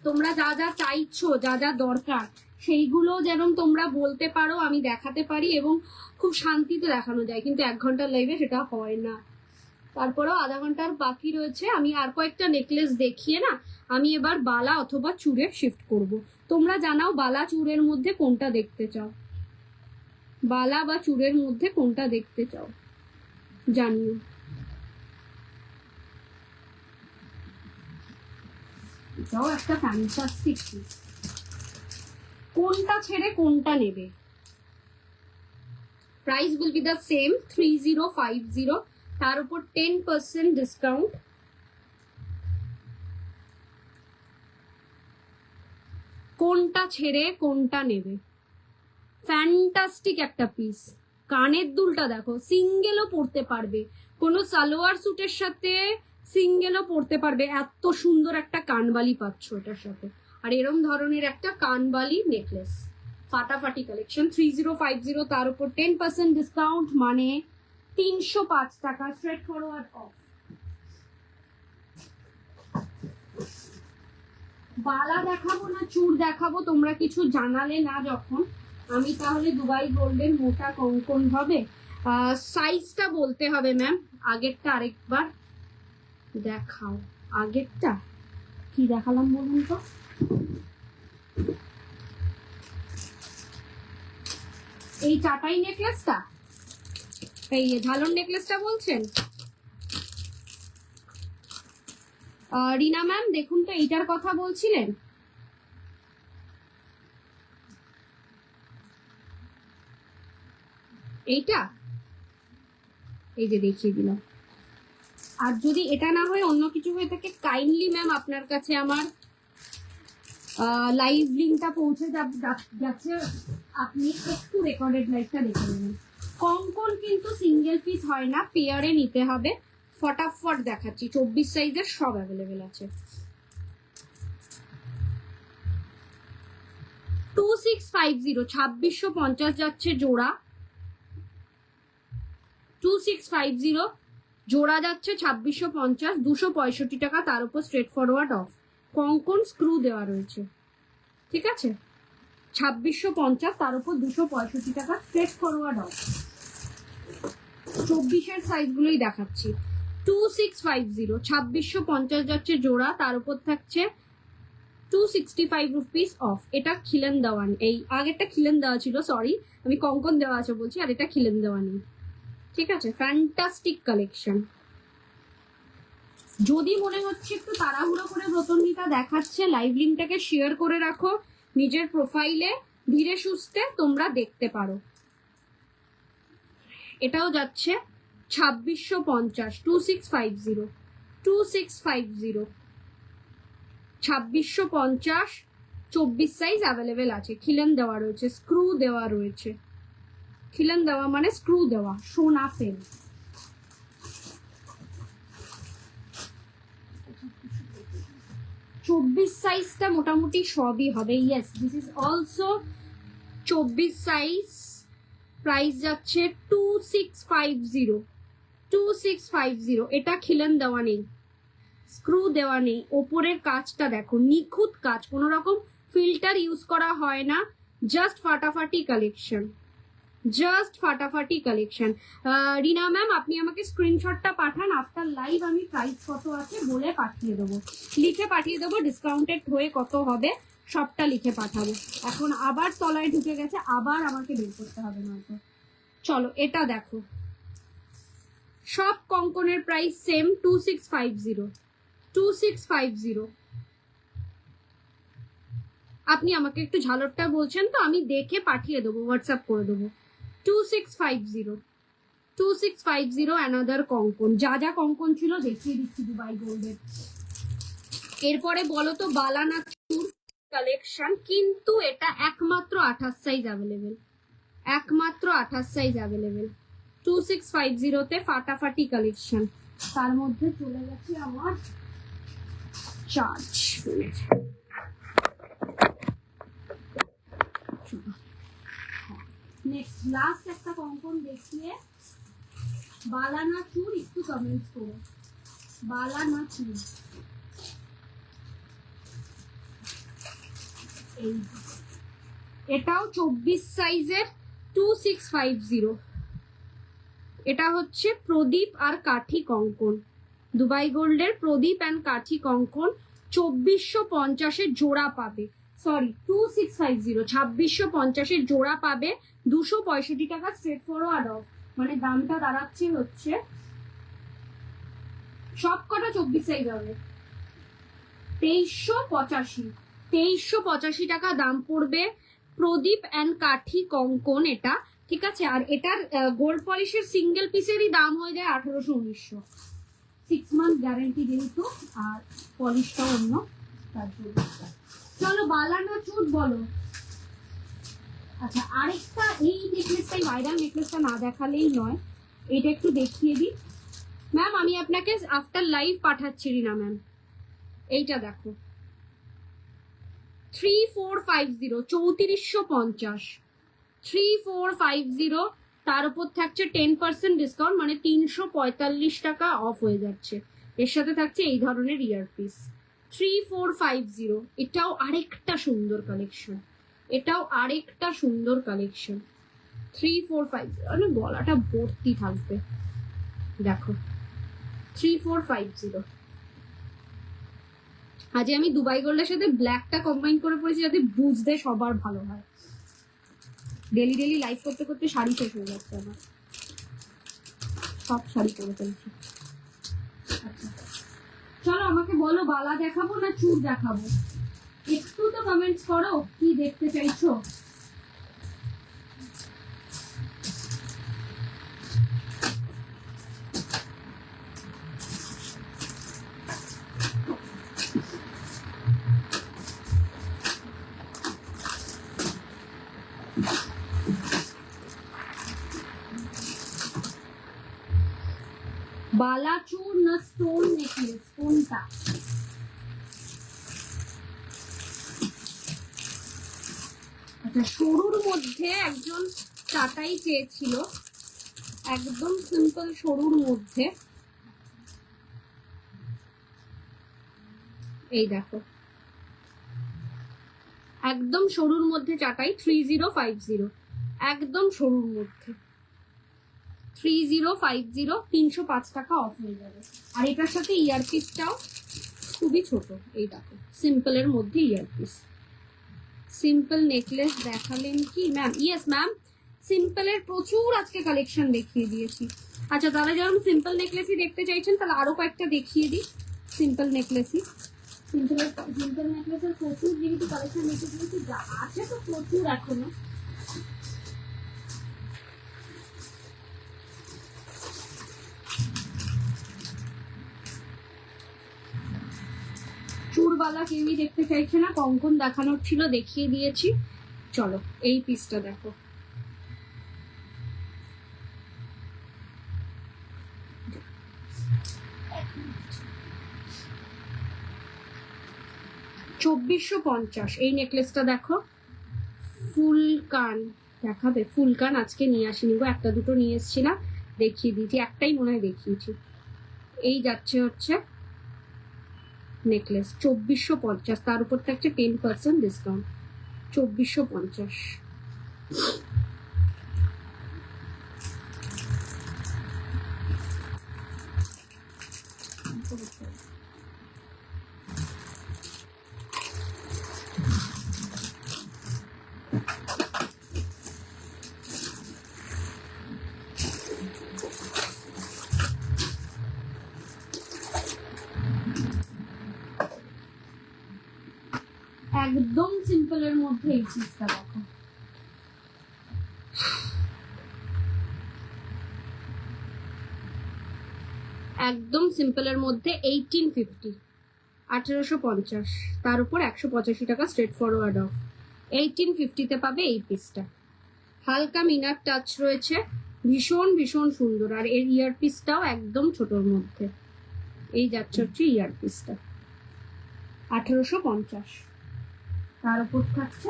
[SPEAKER 1] তোমরা যা যা চাইছো, যা যা দরকার সেইগুলো যেন তোমরা বলতে পারো, আমি দেখাতে পারি এবং খুব শান্তিতে দেখানো যায়। কিন্তু 1 ঘন্টার লাইভে সেটা হয় না। তারপরেও আধা ঘন্টার বাকি রয়েছে, আমি আর কয়েকটা নেকলেস দেখিয়ে না আমি এবার বালা অথবা চূড়ে শিফট করব। তোমরা জানাও বালা চূড়ের মধ্যে কোনটা দেখতে চাও, বালা বা চূড়ের মধ্যে কোনটা দেখতে চাও জানিও। এটাও একটা ফ্যান্টাস্টিক পিস, কোনটা ছেড়ে কোনটা নেবে। Price will B the same 3050, তার উপর 10% ডিসকাউন্ট। কোনটা ছেড়ে কোনটা নেবে, ফ্যান্টাস্টিক একটা পিস। কানের দুলটা দেখো, সিঙ্গেলও পরতে পারবে, কোনো সালোয়ার স্যুটের সাথে সিঙ্গেলও পরতে পারবে। এত সুন্দর একটা কানবালি পাচ্ছ এটার সাথে, আর এরম ধরনের একটা কানবালি নেকলেস। ফাটাফাটি কালেকশন। 3050, তার উপর 10% ডিসকাউন্ট, মানে 305 টাকা স্ট্রেট ফরওয়ার্ড অফ। বালা দেখাবো না চূড় দেখাবো তোমরা কিছু জানালে না যখন, আমি তাহলে দুবাই গোল্ডের মোটা কঙ্কন হবে। সাইজটা বলতে হবে ম্যাম, আগেরটা আরেকবার দেখাও। আগেরটা কি দেখালাম বলুন তো? এই চাটাই নেকলেসটা, এই ঝালর নেকলেসটা বলছেন? রিনা ম্যাম দেখুন তো, এইটার কথা বলছিলেন? এইটা, এই যে দেখিয়ে দিলাম। আর যদি এটা না হয় অন্য কিছু হয়ে থাকে, কাইন্ডলি ম্যাম আপনার কাছে আমার লাইভ লিঙ্কটা পৌঁছে যাচ্ছে, আপনি একটু রেকর্ডেড লাইভটা দেখে নেবেন। কঙ্কন কিন্তু সিঙ্গেল পিস হয় না, পেয়ারে নিতে হবে। ফটাফট দেখাচ্ছি, 24 সাইজের সব অ্যাভেলেবেল আছে। 2650, 2650 যাচ্ছে জোড়া। 2650 জোড়া যাচ্ছে 2650, 265 টাকা, তার উপর straight forward of. Konkan screw দেওয়া রয়েছে, ঠিক আছে। 2650, তার উপর 265 টাকা, স্ট্রেট ফরওয়ার্ড অফ। 24-এর সাইজগুলোই দেখাচ্ছি। 2650, 2650 যাচ্ছে জোড়া, তার উপর থাকছে 265 রুপিস অফ। এটা খিলেন দেওয়া, এই আগেরটা খিলেন দেওয়া ছিল, সরি আমি কঙ্কন দেওয়া আছে বলছি, আর এটা খিলেন দেওয়া নেই, ঠিক আছে। Fantastic collection. যদি মনে হচ্ছে একটু তাড়াহুড়ো করে ব্রতনীটা দেখাচ্ছে, লাইভ লিঙ্কটাকে শেয়ার করে রাখো নিজের প্রোফাইলে, ধীরে সুস্থে তোমরা দেখতে পারো। এটাও যাচ্ছে 2650, 2650, 2650, 2650, 24 সাইজ অ্যাভেলেবেল আছে। খিলেন দেওয়া রয়েছে, স্ক্রু দেওয়া রয়েছে। খিলেন দেওয়া মানে স্ক্রু দেওয়া, সোনা ফেল। চব্বিশ সাইজটা মোটামুটি সবই হবে। Yes, this is also 24 size. Price যাচ্ছে 2650, 2650। এটা খিলেন দেওয়া নেই, স্ক্রু দেওয়া নেই। ওপরের কাজটা দেখো, নিখুঁত কাজ, কোনো রকম ফিল্টার ইউজ করা হয় না। জাস্ট ফাটাফাটি কালেকশন, জাস্ট ফাটাফাটি কালেকশন। রিনা ম্যাম আপনি আমাকে স্ক্রিনশটটা পাঠান, আফটার লাইভ আমি প্রাইস কত আছে বলে পাঠিয়ে দেবো, লিখে পাঠিয়ে দেবো, ডিসকাউন্টেড হয়ে কত হবে সবটা লিখে পাঠাবো। এখন আবার তলায় ঢুকে গেছে, আবার আমাকে বের করতে হবে নয়তো। চলো এটা দেখো, সব কঙ্কনের প্রাইস সেম 2650, 2650। আপনি আমাকে একটু ঝালরটা বলছেন তো, আমি দেখে পাঠিয়ে দেবো, হোয়াটসঅ্যাপ করে দেবো। 2650, 2650 অ্যানাদার কঙ্কন। যা যা কঙ্কন ছিল দেখিয়ে দিচ্ছি দুবাই গোল্ডের। এরপরে বলো তো বালানা কালেকশন, কিন্তু এটা একমাত্র 28 সাইজ অ্যাভেলেবেল, একমাত্র 28 সাইজ অ্যাভেলেবেল। 2650 তে ফাটাফাটি কালেকশন। তার মধ্যে চলে গেছে আমার চার্জ। নেক্সট লাস্ট একটা কঙ্কন দেখিয়ে বালানা চুর একটু কমেন্টস করো। বালানা চুর এই, এটাও 24 সাইজের 2650। এটা হচ্ছে প্রদীপ আর কাঠি কঙ্কন, দুবাই গোল্ডের প্রদীপ অ্যান্ড কাঠি কঙ্কন। 2450 জোড়া পাবে, সরি 2650, 2650 জোড়া পাবে। 265 টাকা স্ট্রেট ফরওয়ার্ড অফ, মানে দামটা দাঁড়াচ্ছে হচ্ছে সব কটা 24 সাইজ হবে 2385, 2385 টাকা দাম পড়বে প্রদীপ অ্যান্ড কাঠি কঙ্কন এটা, ঠিক আছে। আর এটার গোল্ড পলিশের সিঙ্গেল পিসেরই দাম হয়ে যায় 1800-1900, 6 মান্থ গ্যারেন্টি যেহেতু, আর পলিশটা অন্য, তার জন্য। চলো বালানা চুট বলো। আচ্ছা আরেকটা, এই নেকলেসটাই ভাইরাল, নেকলেসটা না দেখালেই নয়, এটা একটু দেখিয়ে দিই। ম্যাম আমি আপনাকে আফটার লাইভ পাঠাচ্ছি রিনা ম্যাম, এইটা দেখো 3450, 3450, 3450। তার উপর থাকছে 10% ডিসকাউন্ট, মানে 345 টাকা অফ হয়ে যাচ্ছে। এর সাথে থাকছে এই ধরনের ইয়ারপিস। 3450, এটাও আরেকটা সুন্দর কালেকশন, এটাও আরেকটা সুন্দর কালেকশন। 3450, মানে গলাটা ভর্তি থাকবে, দেখো 3450। আজ আমি দুবাই গোল্ডের সাথে ব্ল্যাকটা কম্বাইন করে পড়েছি যাতে বুঝতে সবার ভালো হয়। ডেলি ডেলি লাইভ করতে করতে শাড়ি শেষ হয়ে যাচ্ছে আমার, সব শাড়ি পরে ফেলছি। আচ্ছা চলো আমাকে বলো বালা দেখাবো না চুর দেখাবো, একটু তো কমেন্টস করো কি দেখতে চাইছো। বালাচুর না স্টোন নেকলেস কোনটা? আচ্ছা সরুর মধ্যে একজন চাটাই চেয়েছিল, একদম সিম্পল সরুর মধ্যে, এই দেখো একদম সরুর মধ্যে চাটাই 3050, একদম সরুর মধ্যে 3050, 305 টাকা অফ হয়ে যাবে। আর এটার সাথে ইয়ারপিসটাও খুবই ছোট, এই দেখো সিম্পলের মধ্যে ইয়ারপিস। সিম্পল নেকলেস দেখালেন কি ম্যাম? ইয়েস ম্যাম, সিম্পলের প্রচুর আজকে কালেকশন দেখিয়ে দিয়েছি। আচ্ছা তাহলে যখন সিম্পল নেকলেসই দেখতে চাইছেন তাহলে আরো কয়েকটা দেখিয়ে দিই সিম্পল নেকলেসই। সিম্পল নেকলেসের প্রচুর যেহেতু কালেকশন দেখিয়ে দিয়েছি, যা আছে তো প্রচুর এখনো। চুরবালা কেউই দেখতে চাইছে না, কঙ্কন দেখানোর ছিল দেখিয়ে দিয়েছি। চলো এই পিসটা দেখো, $2450। এই নেকলেসটা দেখো, ফুল কান দেখাবে? ফুল কান আজকে নিয়ে আসিনি গো, একটা দুটো নিয়ে এসেছিলাম, দেখিয়ে দিয়েছি, একটাই মনে হয় দেখিয়েছি। এই যাচ্ছে হচ্ছে নেকলেস 2450, তার উপর থাকছে 10% ডিসকাউন্ট, 2450। মধ্যে এই পিসটা দেখো, একদম সিম্পলের মধ্যে 1850, 1850, তার উপর 185 টাকা স্ট্রেট ফরওয়ার্ড অফ। 1850-তে পাবে এই পিসটা। হালকা মিনার টাচ রয়েছে, ভীষণ ভীষণ সুন্দর। আর এর ইয়ার পিসটাও একদম ছোটর মধ্যে। এই যাচ্ছে হচ্ছে ইয়ার পিসটা 1850, তার উপর থাকছে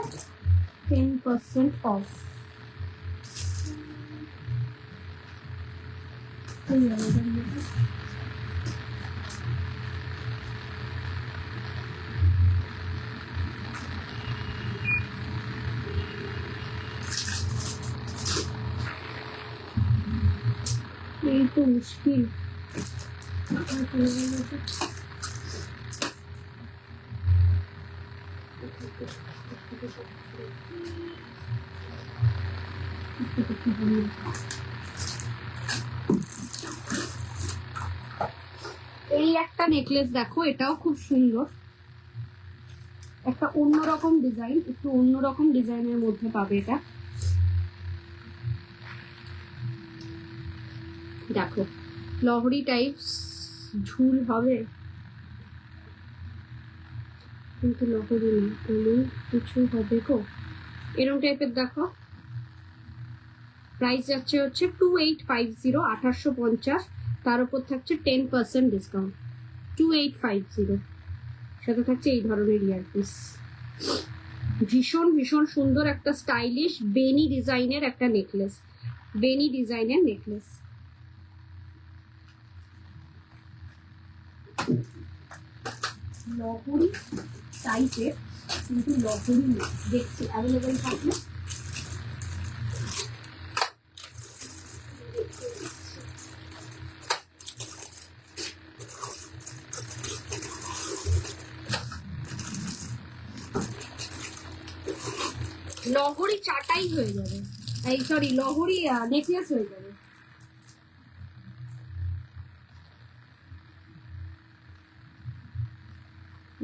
[SPEAKER 1] 10% অফ। এই তো মুশকিল। এই একটা নেকলেস দেখো, এটাও খুব সুন্দর, একটা অন্যরকম ডিজাইন, একটু অন্যরকম ডিজাইনের মধ্যে পাবে এটা। দেখো লহরি টাইপস ঝুল হবে, কিন্তু লহরি না, এমন কিছু হবে গো, এরকম টাইপের। দেখো প্রাইস যাচ্ছে হচ্ছে 2850, 1850, তার উপর থাকছে 10% ডিসকাউন্ট, 2850। সাথে থাকছে এই ধরনের ইয়ারপিস। ভীষণ ভীষণ সুন্দর একটা স্টাইলিশ বেনি ডিজাইনের একটা নেকলেস, বেনি ডিজাইনের নেকলেস। লহরি টাইপের, কিন্তু লহরি নেই, দেখছি অ্যাভেলেবেল থাকলে। লহরি চাটাই হয়ে যাবে, এই সরি লহরি নেকলেস হয়ে যাবে।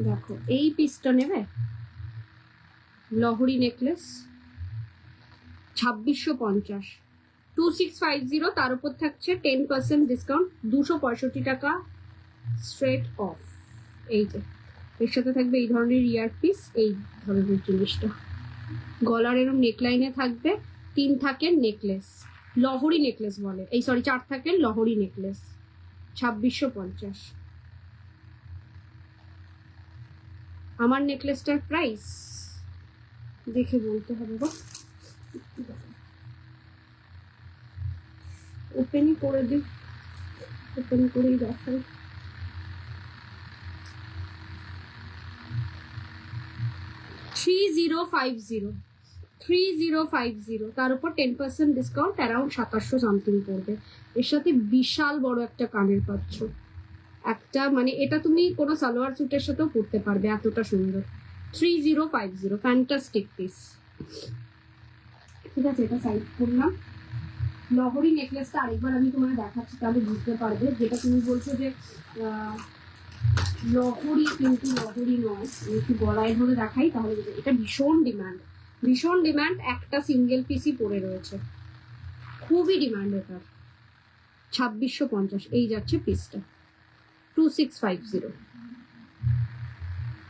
[SPEAKER 1] দেখো এই পিসটা নেবে, লহরি নেকলেস 2650, 2650, তার উপর থাকছে 10% ডিসকাউন্ট, 265 টাকা স্ট্রেট অফ। এই যে এর সাথে থাকবে এই ধরনের ইয়ার পিস, এই ধরনের জিনিসটা গলার এরকম নেকলাইনে থাকবে। 3 থাকের নেকলেস, লহরি নেকলেস বলে, এই সরি 4 থাকের লহরি নেকলেস, 2650। আমার নেকলেসটার প্রাইস দেখে বলতে হবে গো, ওপেনই করে দিই, ওপেন করেই দেখাই। $3050, তার উপর 10% ডিসকাউন্ট, অ্যারাউন্ড 2700 সামথিং পড়বে। এর সাথে বিশাল বড় একটা কানের পাচ্ছ, একটা মানে এটা তুমি কোনো সালোয়ার স্যুটের সাথেও পরতে পারবে, এতটা সুন্দর। 3050, ফ্যান্টাস্টিক পিস। ঠিক আছে, এটা সাইড করলাম। লহরি নেকলেসটা আরেকবার আমি তোমাকে দেখাচ্ছি, তাহলে বুঝতে পারবে। যেটা তুমি বলছো যে লহরি, কিন্তু লহরি নয়, আমি একটু গলায় ধরে দেখাই তাহলে। এটা ভীষণ ডিমান্ড, ভীষণ ডিমান্ড, একটা সিঙ্গেল পিসই পড়ে রয়েছে, খুবই ডিমান্ড এটার। 2650, এই যাচ্ছে পিসটা 2650,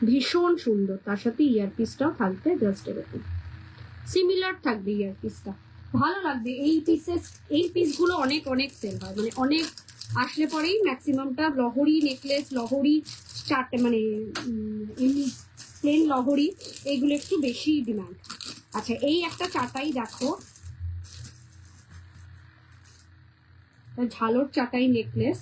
[SPEAKER 1] ভীষণ সুন্দর। তার সাথে ইয়ার পিসটাও থাকবে, জাস্ট এরকম সিমিলার থাকবে ইয়ার পিসটা, ভালো লাগবে। এই পিসেস, এই পিসগুলো অনেক অনেক সেল হয়, মানে অনেক আসলে পরেই ম্যাক্সিমামটা লহরি নেকলেস, লহরি চারটে মানে এমনি প্লেন লহরি, এইগুলো একটু বেশি ডিমান্ড। আচ্ছা এই একটা চাটাই দেখো, ঝালর চাটাই নেকলেস,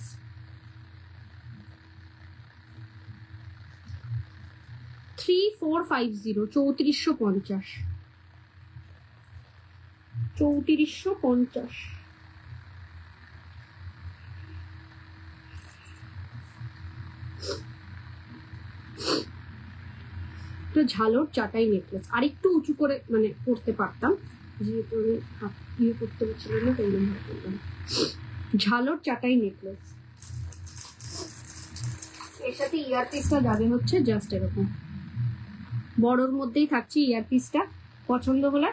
[SPEAKER 1] 3450, 3450, 3450। ঝালর চাটাই নেকলেস, আর একটু উঁচু করে মানে করতে পারতাম, যেহেতু আমি ইয়ে করতে পারছিলাম না, তাই জন্য করলাম। ঝালর চাটাই নেকলেস, এর সাথে ইয়ার পিসটা যাবে হচ্ছে জাস্ট এরকম, বড়োর মধ্যেই থাকছে ইয়ারপিসটা, পছন্দ হলে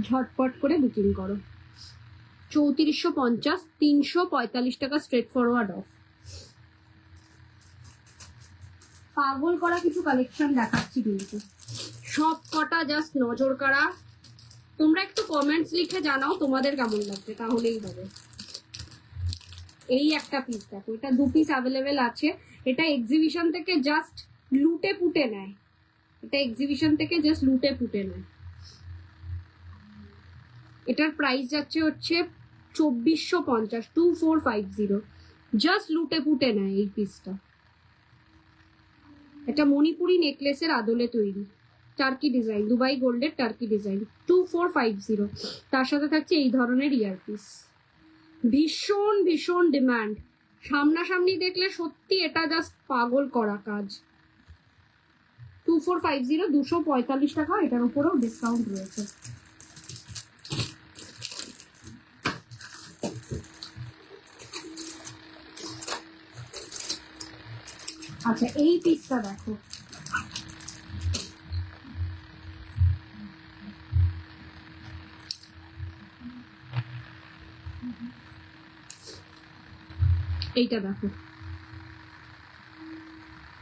[SPEAKER 1] ঝটপট করে বুকিং করো। 3450, 345 টাকা স্ট্রেট ফরওয়ার্ড অফ। পাগল করা কিছু কালেকশন দেখাচ্ছি কিন্তু সব কটা জাস্ট নজর কাড়া। তোমরা একটু কমেন্টস লিখে জানাও তোমাদের কেমন লাগছে, তাহলেই হবে। এই একটা পিস দেখো, এটা 2 পিস অ্যাভেলেবেল আছে। এটা এক্সিবিশন থেকে জাস্ট লুটে পুটে নেয়, এটা এক্সিবিশন থেকে জাস্ট লুটে পুটে নেয়। এটার প্রাইস যাচ্ছে হচ্ছে 2450, 2450, জাস্ট লুটে পুটে নেয় এই পিসটা। এটা মণিপুরি নেকলেসের আদলে তৈরি, টার্কি ডিজাইন, দুবাই গোল্ডের টার্কি ডিজাইন, 2450। তার সাথে থাকছে এই ধরনের ইয়ারপিস। ভীষণ ভীষণ ডিমান্ড, সামনাসামনি দেখলে সত্যি এটা জাস্ট পাগল করা কাজ। 2450, 245 টাকা, এটার উপরেও ডিসকাউন্ট রয়েছে। আচ্ছা এই পিসটা দেখো, এইটা দেখো,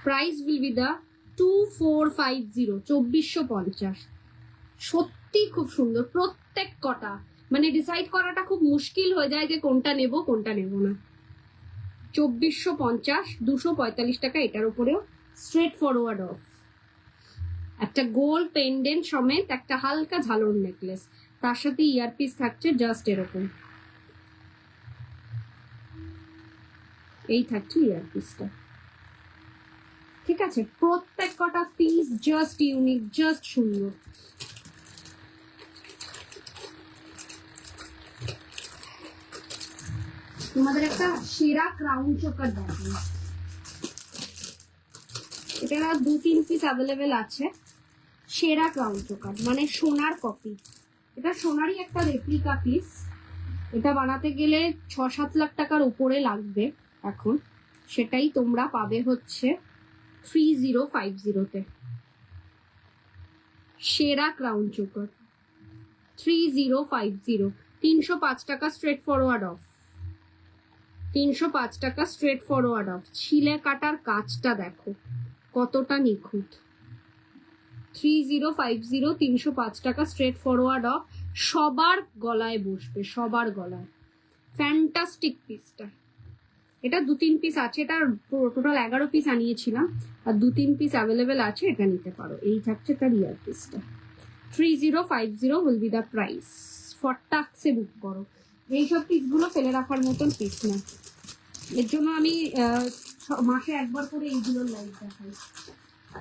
[SPEAKER 1] প্রাইস উইল বি দা 2450, 2450। সত্যি খুব সুন্দর প্রত্যেক কটা, মানে ডিসাইড করাটা খুব মুশকিল হয়ে যায় যে কোনটা নেব কোনটা নেব না। 2450, 245 টাকা, এটার উপরেও স্ট্রেট ফরওয়ার্ড অফ। একটা গোল পেন্ডেন্ট সমেত একটা হালকা ঝালর নেকলেস, তার সাথে ইয়ারপিস থাকছে জাস্ট এরকম। এই থাকছে ইয়ারপিসটা, ঠিক আছে। প্রত্যেক কটা পিস জাস্ট ইউনিক, জাস্ট সুন্দর। তোমাদের একটা সেরা ক্রাউন চোকার দেখো, এটা 2-3 পিস অ্যাভেলেবেল আছে। সেরা ক্রাউন চোকার মানে সোনার কপি, এটা সোনারই একটা রেপ্লিকা পিস। এটা বানাতে গেলে 6-7 লাখ টাকার উপরে লাগবে এখন, সেটাই তোমরা পাবে হচ্ছে 3050-তে। সেরা ক্রাউন চোকার 3050, 305 টাকা স্ট্রেট ফরওয়ার্ড অফ, 305 টাকা স্ট্রেট ফরওয়ার্ড অফ। ছিলে কাটার কাজটা দেখো কতটা নিখুঁত। 3050, 305 টাকা স্ট্রেট ফরওয়ার্ড অফ। সবার গলায় বসবে, সবার গলায়। ফ্যান্টাস্টিক পিসটা। এটা 2-3 পিস আছে, এটা টোটাল 11 পিস আনিয়েছিলাম, আর 2-3 পিস অ্যাভেলেবেল আছে, এটা নিতে পারো। এই থাকছে তার ইয়ার পিসটা। 3050 উইল বি দ্য প্রাইস। ফটাকসে বুক করো, এইসব পিসগুলো ফেলে রাখার মতন পিস না। এর জন্য আমি মাসে একবার করে এইগুলোর লাইভ দেখাই,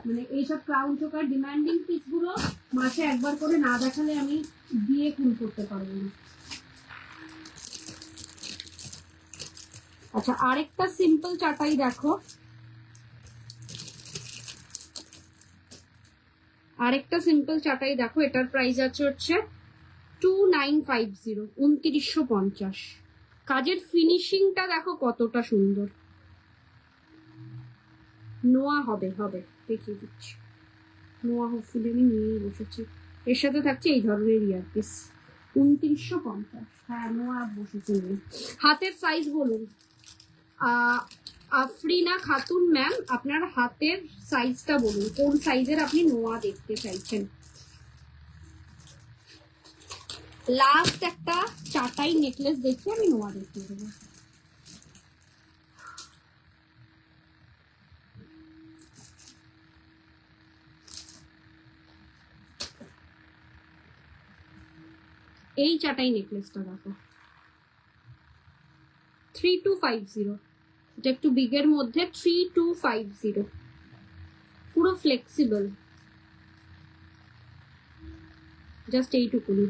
[SPEAKER 1] মানে এইসব ক্রাউন চোকার ডিমান্ডিং পিসগুলো মাসে একবার করে না দেখালে আমি দিয়ে কুল করতে পারবো না। আচ্ছা আরেকটা সিম্পল চাটাই দেখো, আরেকটা সিম্পল চাটাই দেখো, এটার প্রাইস আছে হচ্ছে 2950, 2950। কাজের ফিনিশিংটা দেখো কতটা সুন্দর। নোয়া হবে হবে দেখিয়ে দিচ্ছি, নোয়া হোপফুলি আমি নিয়েই বসেছি। এর সাথে থাকছে এই ধরনের ইয়ারপিস, 2950। হ্যাঁ নোয়া বসেছে। হাতের সাইজ বলুন। আফরিনা খাতুন ম্যাম, আপনার হাতের সাইজটা বলুন, কোন সাইজের আপনি নোয়া দেখতে চাইছেন। লাস্ট একটা চাটাই নেকলেস দেখে আমি নোয়া দেখিয়ে দেবো। এই চাটাই নেকলেসটা দেখো, 3250, এটা একটু বিগের মধ্যে, 3250, পুরো ফ্লেক্সিবল, জাস্ট এইটুকুনি।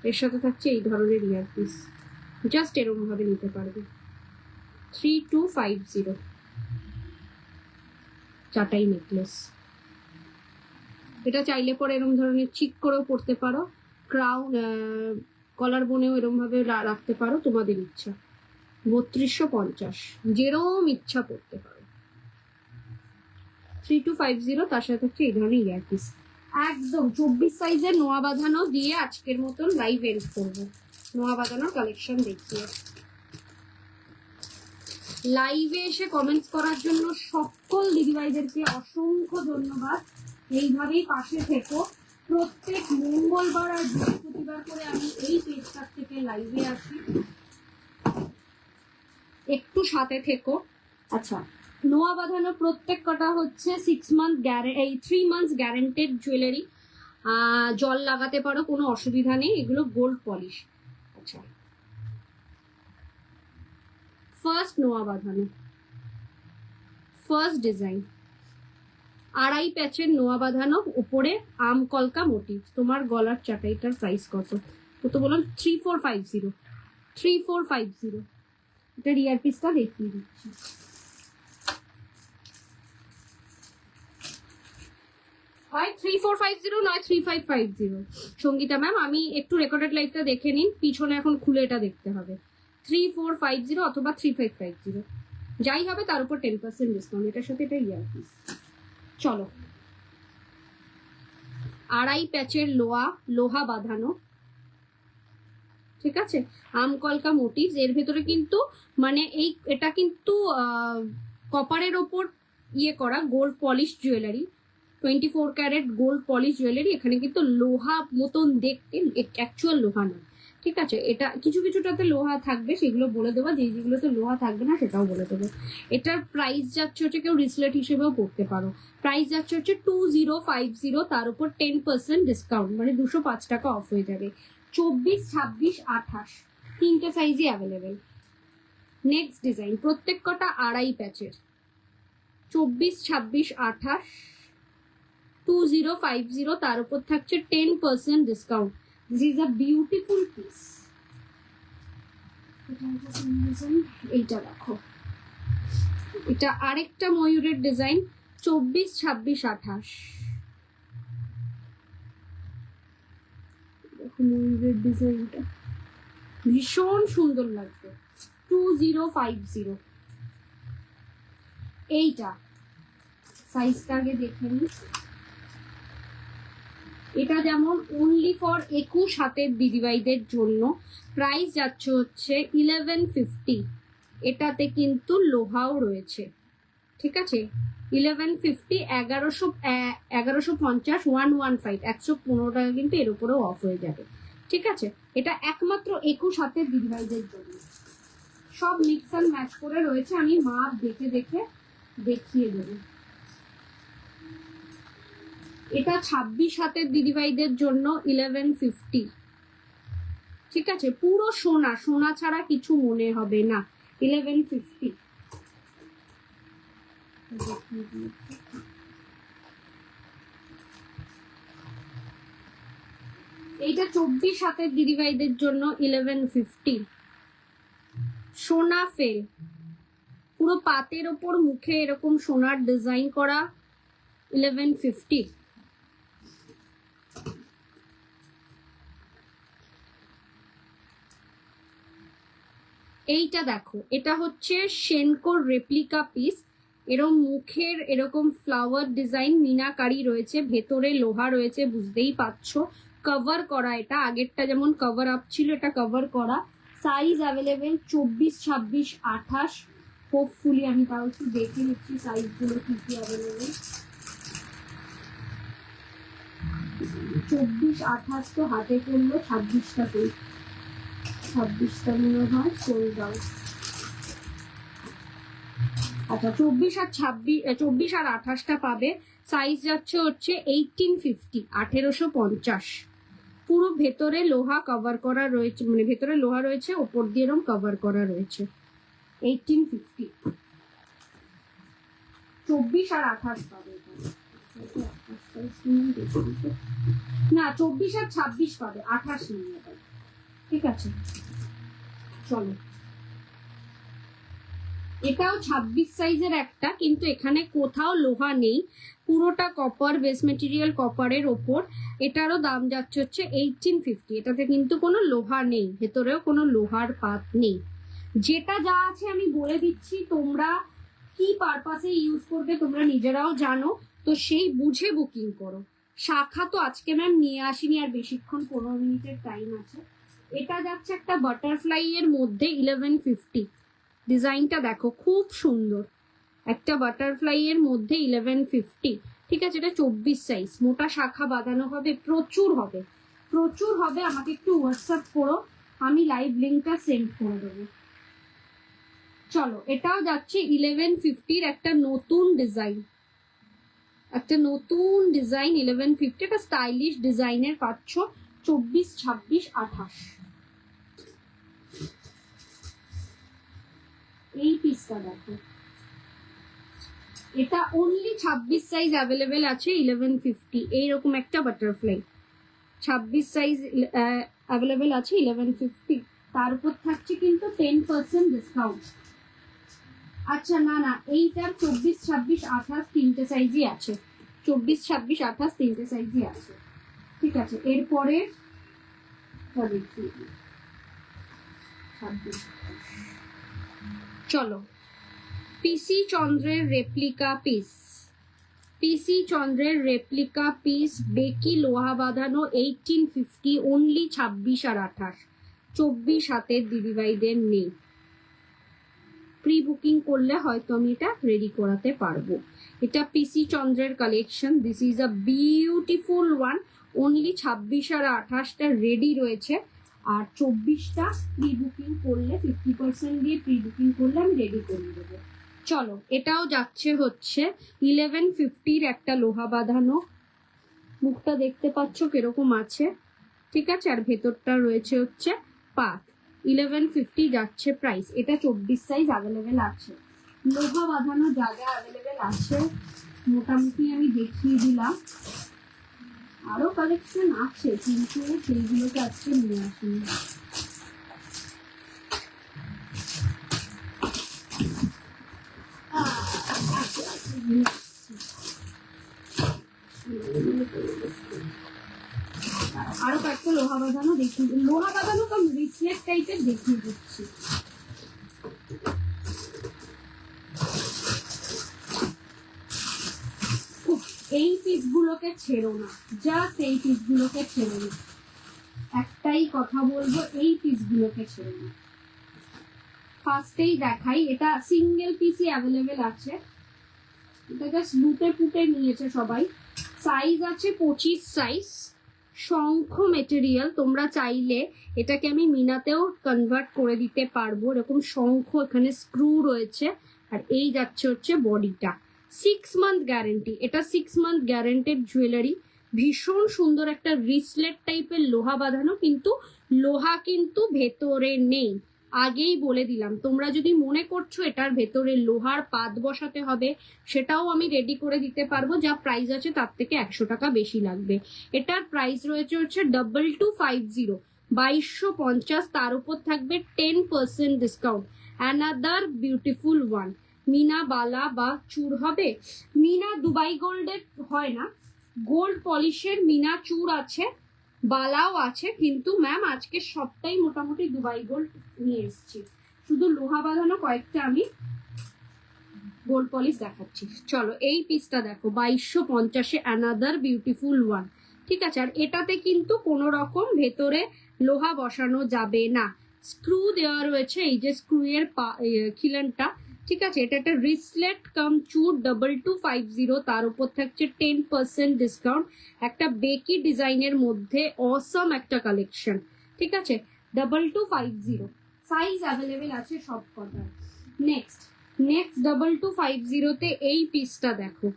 [SPEAKER 1] এর সাথে থাকছে এই ধরনের ইয়ারপিস, জাস্ট এরকম ভাবে নিতে পারবে। 3250 চাটাই নেকলেস। এটা চাইলে পরে এরকম ধরনের চিক করেও পড়তে পারো, ক্রাউন কলার বোনেও এরকম ভাবে রাখতে পারো, তোমাদের ইচ্ছা। 3250, যেরকম ইচ্ছা পড়তে পারো। 3250, তার সাথে হচ্ছে এই ধরনের ইয়ারপিস। একদম 24 সাইজের নোয়া বাঁধানো দিয়ে আজকের মতন লাইভ এন্ড করবো। নোয়া বাঁধানোর কালেকশন দেখিয়ে লাইভে এসে কমেন্টস করার জন্য সকল দিদিভাইদেরকে অসংখ্য ধন্যবাদ। এইভাবেই পাশে থেকো। প্রত্যেক মঙ্গলবার আর বৃহস্পতিবার করে আমি এই পেজটার থেকে লাইভে আসি, একটু সাথে থেকো। আচ্ছা, নোয়া বাঁধানো প্রত্যেক কটা হচ্ছে 3 মান্থস গ্যারেন্টেড জুয়েলারি। জল লাগাতে পারো, কোনো অসুবিধা নেই, এগুলো গোল্ড পলিশ। আচ্ছা, ফার্স্ট নোয়া বাঁধানো, ফার্স্ট ডিজাইন, আড়াই প্যাচের নোয়া বাঁধানো, উপরে আম কলকা মোটিভ। তোমার গলার চাটাইটার প্রাইস কত? তো বললাম 3450, 3450। এটা রিয়ার পিসটা দেখিয়ে দিচ্ছি। হয় 3450 নয় 3550। সঙ্গীতা ম্যাম, আমি একটু রেকর্ডেড লাইভটা দেখে নিন, পিছনে এখন খুলে এটা দেখতে হবে। 3450 অথবা 3550, যাই হবে তার উপর 10% ডিসকাউন্ট। এটার সাথে এটা ইয়ারপিস। চলো, আড়াই প্যাচের লোহা বাঁধানো, ঠিক আছে, আমকলকা মোটিভস। এর ভেতরে কিন্তু মানে এটা কিন্তু কপারের ওপর ইয়ে করা gold polish jewellery, 24 carat gold polish jewellery. এখানে কিন্তু লোহা মতন দেখতে, অ্যাকচুয়াল লোহা না, ঠিক আছে। এটা কিছু কিছুটাতে লোহা থাকবে, সেগুলো বলে দেবো। যেগুলোতে লোহা থাকবে না সেটাও বলে দেবো। এটার প্রাইস যাচ্ছে হচ্ছে, কেউ রিসলেট হিসেবেও পড়তে পারো, প্রাইস যাচ্ছে হচ্ছে 2050, তার উপর 10% ডিসকাউন্ট, মানে 205 টাকা অফ হয়ে যাবে। 24, 26, 28 তিনটে সাইজই অ্যাভেলেবেল। নেক্সট ডিজাইন, প্রত্যেক কটা আড়াই প্যাচের, 24, 26, 28, 2050, তার উপর থাকছে 10% discount. This is a beautiful piece. এইটা দেখো, এটা আরেকটা ময়ূরের ডিজাইন, 24, 26, 28। দেখো ময়ূরের ডিজাইনটা ভীষণ সুন্দর লাগবে। 2050। এইটা সাইজটা আগে দেখে নিই। এটা যেমন অনলি ফর 21 হাতের দিদিভাইদের জন্য প্রাইস যাচ্ছে হচ্ছে 1150। এটাতে কিন্তু লোহাও রয়েছে, ঠিক আছে। 1150, 1150, 115, 115 টাকা কিন্তু এর উপরেও অফ হয়ে যাবে, ঠিক আছে। এটা একমাত্র 21 হাতের দিদিভাইদের জন্য। সব মিক্স অ্যান্ড ম্যাচ করে রয়েছে, আমি মাপ দেখে দেখে দেখিয়ে দেবো। এটা 26 হাতের দিদিভাইদের জন্য 1150, ঠিক আছে। পুরো সোনা, সোনা ছাড়া কিছু মনে হবে না, 1150। এইটা 24 হাতের দিদিভাইদের জন্য 1150। সোনা ফেল, পুরো পাতের ওপর মুখে এরকম সোনার ডিজাইন করা, 1150। এইটা দেখো, এটা হচ্ছে সেনকোর রেপ্লিকা পিস। এরকম মুখের এরকম ফ্লাওয়ার ডিজাইন মিনাকারি রয়েছে, ভেতরে লোহা রয়েছে, বুঝতেই পারছো। কভার করা, এটা আগেরটা যেমন কভার আপ ছিল, এটা কভার করা। Size available 24, 26, 28। হোপফুলি আমি তাও একটু দেখে নিচ্ছি সাইজগুলো কি কি অ্যাভেলেবেল। 24, 28 তো হাতে করলো, 26টা কই, 26টা মনে হয় সোল্ড আউট। আচ্ছা, 24 আর 28টা পাবে। সাইজ যাচ্ছে হচ্ছে 1850, 1850। পুরো ভেতরে লোহা কভার করা রয়েছে, মানে ভেতরে লোহা রয়েছে, ওপর দিয়ে এরকম কভার করা রয়েছে, 1850। 24 আর 28 পাবে না, 24 আর 26 পাবে, 28 নিয়ে যাবে, ঠিক আছে। চলো, এটাও 26 সাইজের একটা, কিন্তু এখানে কোথাও লোহা নেই, পুরোটা কপার, বেস মেটেরিয়াল কপারের ওপর। এটারও দাম যাচ্ছে হচ্ছে 1850। এটাতে কিন্তু কোনো লোহা নেই, ভেতরেও কোনো লোহার পাত নেই। যেটা যা আছে আমি বলে দিচ্ছি, তোমরা কি পারপাসে ইউজ করবে তোমরা নিজেরাও জানো, তো সেই বুঝে বুকিং করো। শাখা তো আজকে ম্যাম নিয়ে আসিনি, আর বেশিক্ষণ 15 মিনিটের টাইম আছে। এটা যাচ্ছে একটা বাটারফ্লাই এর মধ্যে 1150। ডিজাইনটা দেখো খুব সুন্দর, একটা বাটারফ্লাই এর মধ্যে 1150। ঠিক আছে, এটা 24 সাইজ, মোটা শাখা বাঁধানো হবে, প্রচুর হবে প্রচুর হবে। আমাকে একটু হোয়াটসঅ্যাপ করো, আমি লাইভ লিঙ্কটা সেন্ড করে দেবো। চলো, এটাও যাচ্ছে 1150-র একটা নতুন ডিজাইন, একটা নতুন ডিজাইন 1150, একটা স্টাইলিশ ডিজাইনের পাচ্ছ 24, 26, 28। এই পিসটা দেখো, এটা অনলি 26 সাইজ অ্যাভেলেবেল আছে 1150। এইরকম একটা বাটারফ্লাই 26 সাইজ অ্যাভেলেবেল আছে 1150। তার উপর থাকছে কিন্তু 10% ডিসকাউন্ট। আচ্ছা না না, এইটার 24, 26, 28 তিনটে সাইজই আছে, 24, 26, 28 তিনটে সাইজই আছে। ঠিক আছে, এরপরে চলো পিসি চন্দ্রের রেপ্লিকা পিস, পিসি চন্দ্রের রেপ্লিকা পিস, বেকি লোহা বাঁধানো 1850, অনলি 26 আর 28। 24 হাতের দিদিভাইদের নেই, প্রি বুকিং করলে হয়তো আমি এটা রেডি করাতে পারবো। এটা পিসি চন্দ্রের collection, this is a beautiful one. Only 26 আর 28টা রেডি রয়েছে, আর 24টা প্রি বুকিং করলে 50% দিয়ে প্রি বুকিং করলে আমি রেডি করে দেবো। চলো, এটাও যাচ্ছে হচ্ছে 1150-র একটা লোহা বাঁধানো, মুখটা দেখতে পাচ্ছ কিরকম আছে। ঠিক আছে, আর ভেতরটা রয়েছে হচ্ছে পাত। 1150 যাচ্ছে প্রাইস। এটা 24 সাইজ অ্যাভেলেবেল আছে, লোহা বাঁধানো জায়গা অ্যাভেলেবেল আছে। মোটামুটি আমি দেখিয়ে দিলাম, আরো কালেকশন আছে কিন্তু সেইগুলোকে আজকে নিয়ে আসিনি। আরো কয়েকটা লোহা বাঁধানো দেখিয়ে, লোহা বাঁধানো তো রিসলেট টাইপের দেখিয়ে দিচ্ছি। এই পিসগুলোকে ছেড়ো না, জাস্ট এই পিসগুলোকে ছেড়ো না, একটাই কথা বলবো, এই পিসগুলোকে ছেড়ো না। ফার্স্টেই দেখাই, এটা সিঙ্গেল পিসই অ্যাভেলেবেল আছে, এটা জাস্ট লুটে পুটে নিয়েছে সবাই। সাইজ আছে 25 সাইজ, শঙ্খ মেটেরিয়াল। তোমরা চাইলে এটাকে আমি মিনাতেও কনভার্ট করে দিতে পারবো, এরকম শঙ্খ, এখানে স্ক্রু রয়েছে। আর এই যাচ্ছে হচ্ছে বডিটা, 6 মান্থ গ্যারেন্টি। এটা 6 মান্থ গ্যারেন্টেড জুয়েলারি, ভীষণ সুন্দর একটা রিসলেট টাইপের লোহা বাঁধানো, কিন্তু লোহা কিন্তু ভেতরে নেই, আগেই বলে দিলাম। তোমরা যদি মনে করছো এটার ভেতরে লোহার পাত বসাতে হবে, সেটাও আমি রেডি করে দিতে পারবো, যা প্রাইস আছে তার থেকে 100 টাকা বেশি লাগবে। এটার প্রাইস রয়েছে হচ্ছে 2250, 2250। তার উপর থাকবে 10% ডিসকাউন্ট। অ্যানাদার বিউটিফুল ওয়ান, মিনা বালা বা চূড় হবে। মিনা দুবাই গোল্ডের হয় না, গোল্ড পলিশের মিনা চূড় আছে, বালাও আছে, কিন্তু ম্যাম আজকে সবটাই মোটামুটি দুবাই গোল্ড নিয়ে এসেছি, শুধু লোহা বাঁধানো কয়েকটা আমি গোল্ড পলিশ দেখাচ্ছি। চলো, এই পিসটা দেখো 2250-এ, অ্যানাদার বিউটিফুল ওয়ান। ঠিক আছে, আর এটাতে কিন্তু কোনো রকম ভেতরে লোহা বসানো যাবে না, স্ক্রু দেওয়া রয়েছে, এই যে স্ক্রু এর খিলানটা। ঠিক আছে, এটা একটা রিসলেট কাম চুর 2250, তার উপর থাকছে 10% ডিসকাউন্ট। একটা বেকি ডিজাইনের মধ্যে অসম একটা কালেকশন। ঠিক আছে, 2250, সাইজ অ্যাভেলেবেল আছে সব কটা। নেক্সট 2250-তে এই পিসটা দেখো,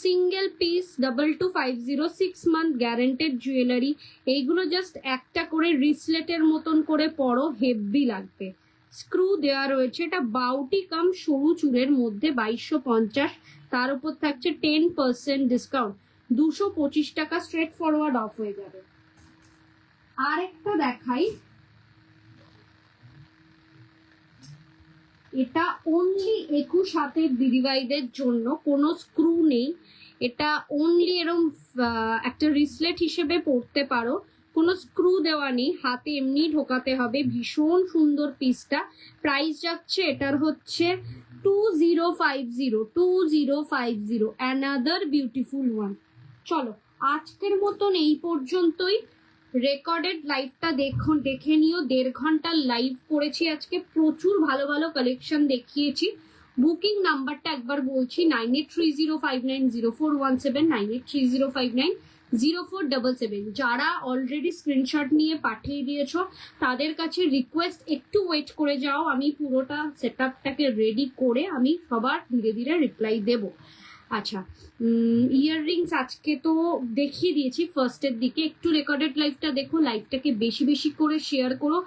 [SPEAKER 1] single piece 2250, 6 month guaranteed jewellery. এইগুলো জাস্ট একটা করে রিসলেটের মতন করে পরো, হেভি লাগবে। স্ক্রু দেওয়া রয়েছে, এটা বাউটি কাম সরু চুলের মধ্যে 2250, তার উপর থাকছে 10% ডিসকাউন্ট, 225 টাকা স্ট্রেট ফরওয়ার্ড অফ হয়ে যাবে। আর একটা দেখাই, এটা অনলি 21 হাতের দিদিভাইদের জন্য, কোনো স্ক্রু নেই, এটা অনলি এরকম একটা রিসলেট হিসেবে পড়তে পারো, কোনো স্ক্রু দেওয়া নেই, হাতে এমনি ঢোকাতে হবে। ভীষণ সুন্দর পিসটা। প্রাইস যাচ্ছে এটার হচ্ছে 2050 অ্যানাদার বিউটিফুল ওয়ান। চলো আজকের মতন এই পর্যন্তই। রেকর্ডেড লাইভটা দেখে নিও, 1.5 ঘন্টার লাইভ করেছি আজকে, প্রচুর ভালো ভালো কালেকশন দেখিয়েছি। বুকিং নাম্বারটা একবার বলছি, 9830590417, 9830590477। যারা অলরেডি স্ক্রিনশট নিয়ে পাঠিয়ে দিয়েছো তাদের কাছে রিকোয়েস্ট একটু ওয়েট করে যাও, আমি পুরোটা সেটআপটাকে রেডি করে আমি সবার ধীরে ধীরে রিপ্লাই দেব। আচ্ছা, ইয়াররিংস আজকে তো দেখিয়ে দিয়েছি ফার্স্টের দিকে। একটু রেকর্ডেড লাইভটা দেখো, লাইভটাকে বেশি বেশি করে শেয়ার করো।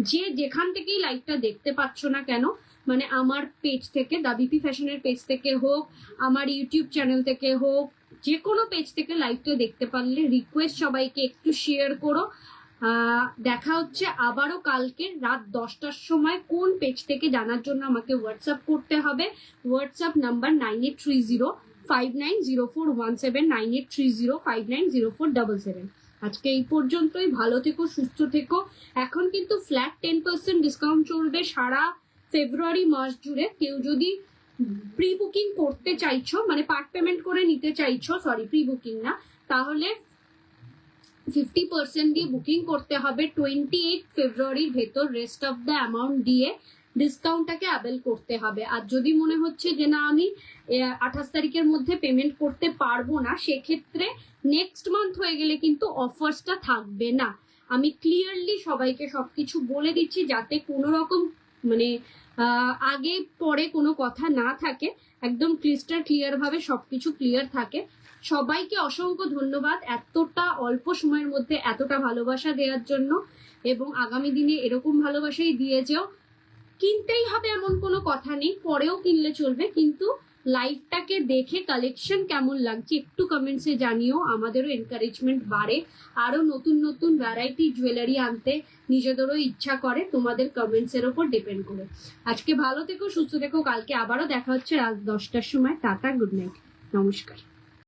[SPEAKER 1] যে যেখান থেকেই লাইভটা দেখতে পাচ্ছ না কেন, মানে আমার পেজ থেকে, দা বিপি ফ্যাশনের পেজ থেকে হোক, আমার ইউটিউব চ্যানেল থেকে হোক, যে কোনো পেজ থেকে লাইভটা দেখতে পারলে রিকোয়েস্ট সবাইকে একটু শেয়ার করো। দেখা হচ্ছে আবারও কালকে রাত 10টার সময়। কোন পেজ থেকে জানার জন্য আমাকে হোয়াটসঅ্যাপ করতে হবে। WhatsApp number 9830590417, 9830590477। আজকে এই পর্যন্তই। ভালো থেকো, সুস্থ থেকো। এখন কিন্তু ফ্ল্যাট 10% ডিসকাউন্ট চলবে সারা ফেব্রুয়ারি মাস জুড়ে। কেউ যদি প্রি বুকিং করতে চাইছো, মানে পার্ট পেমেন্ট করে নিতে চাইছো, সরি প্রি বুকিং না, তাহলে 50% দিয়ে বুকিং করতে হবে 28 ফেব্রুয়ারির ভেতর। রেস্ট অফ দ্য অ্যামাউন্ট দিয়ে ডিসকাউন্টটাকে অ্যাভেল করতে হবে। আর যদি মনে হচ্ছে যে না আমি 28 তারিখের মধ্যে পেমেন্ট করতে পারবো না, সেক্ষেত্রে নেক্সট মান্থ হয়ে গেলে কিন্তু অফার্সটা থাকবে না। আমি ক্লিয়ারলি সবাইকে সবকিছু বলে দিচ্ছি যাতে কোনো রকম মানে আগে পরে কোনো কথা না থাকে, একদম ক্রিস্টাল ক্লিয়ার ভাবে সবকিছু ক্লিয়ার থাকে। সবাইকে অসংখ্য ধন্যবাদ এতটা অল্প সময়ের মধ্যে এতটা ভালোবাসা দেওয়ার জন্য, এবং আগামী দিনে এরকম ভালোবাসাই দিয়ে যেও। কিনতেই হবে এমন কোনো কথা নেই, পরেও কিনলে চলবে, কিন্তু লাইভটাকে দেখে কালেকশন কেমন লাগছে একটু কমেন্টসে জানিও, আমাদেরও এনকারেজমেন্ট বাড়ে, আরো নতুন নতুন ভ্যারাইটি জুয়েলারি আনতে নিজেদেরও ইচ্ছা করে, তোমাদের কমেন্টসের ওপর ডিপেন্ড করে। আজকে ভালো থেকো, সুস্থ থেকো, কালকে আবারও দেখা হচ্ছে রাত 10টার সময়। টাটা, গুড নাইট, নমস্কার।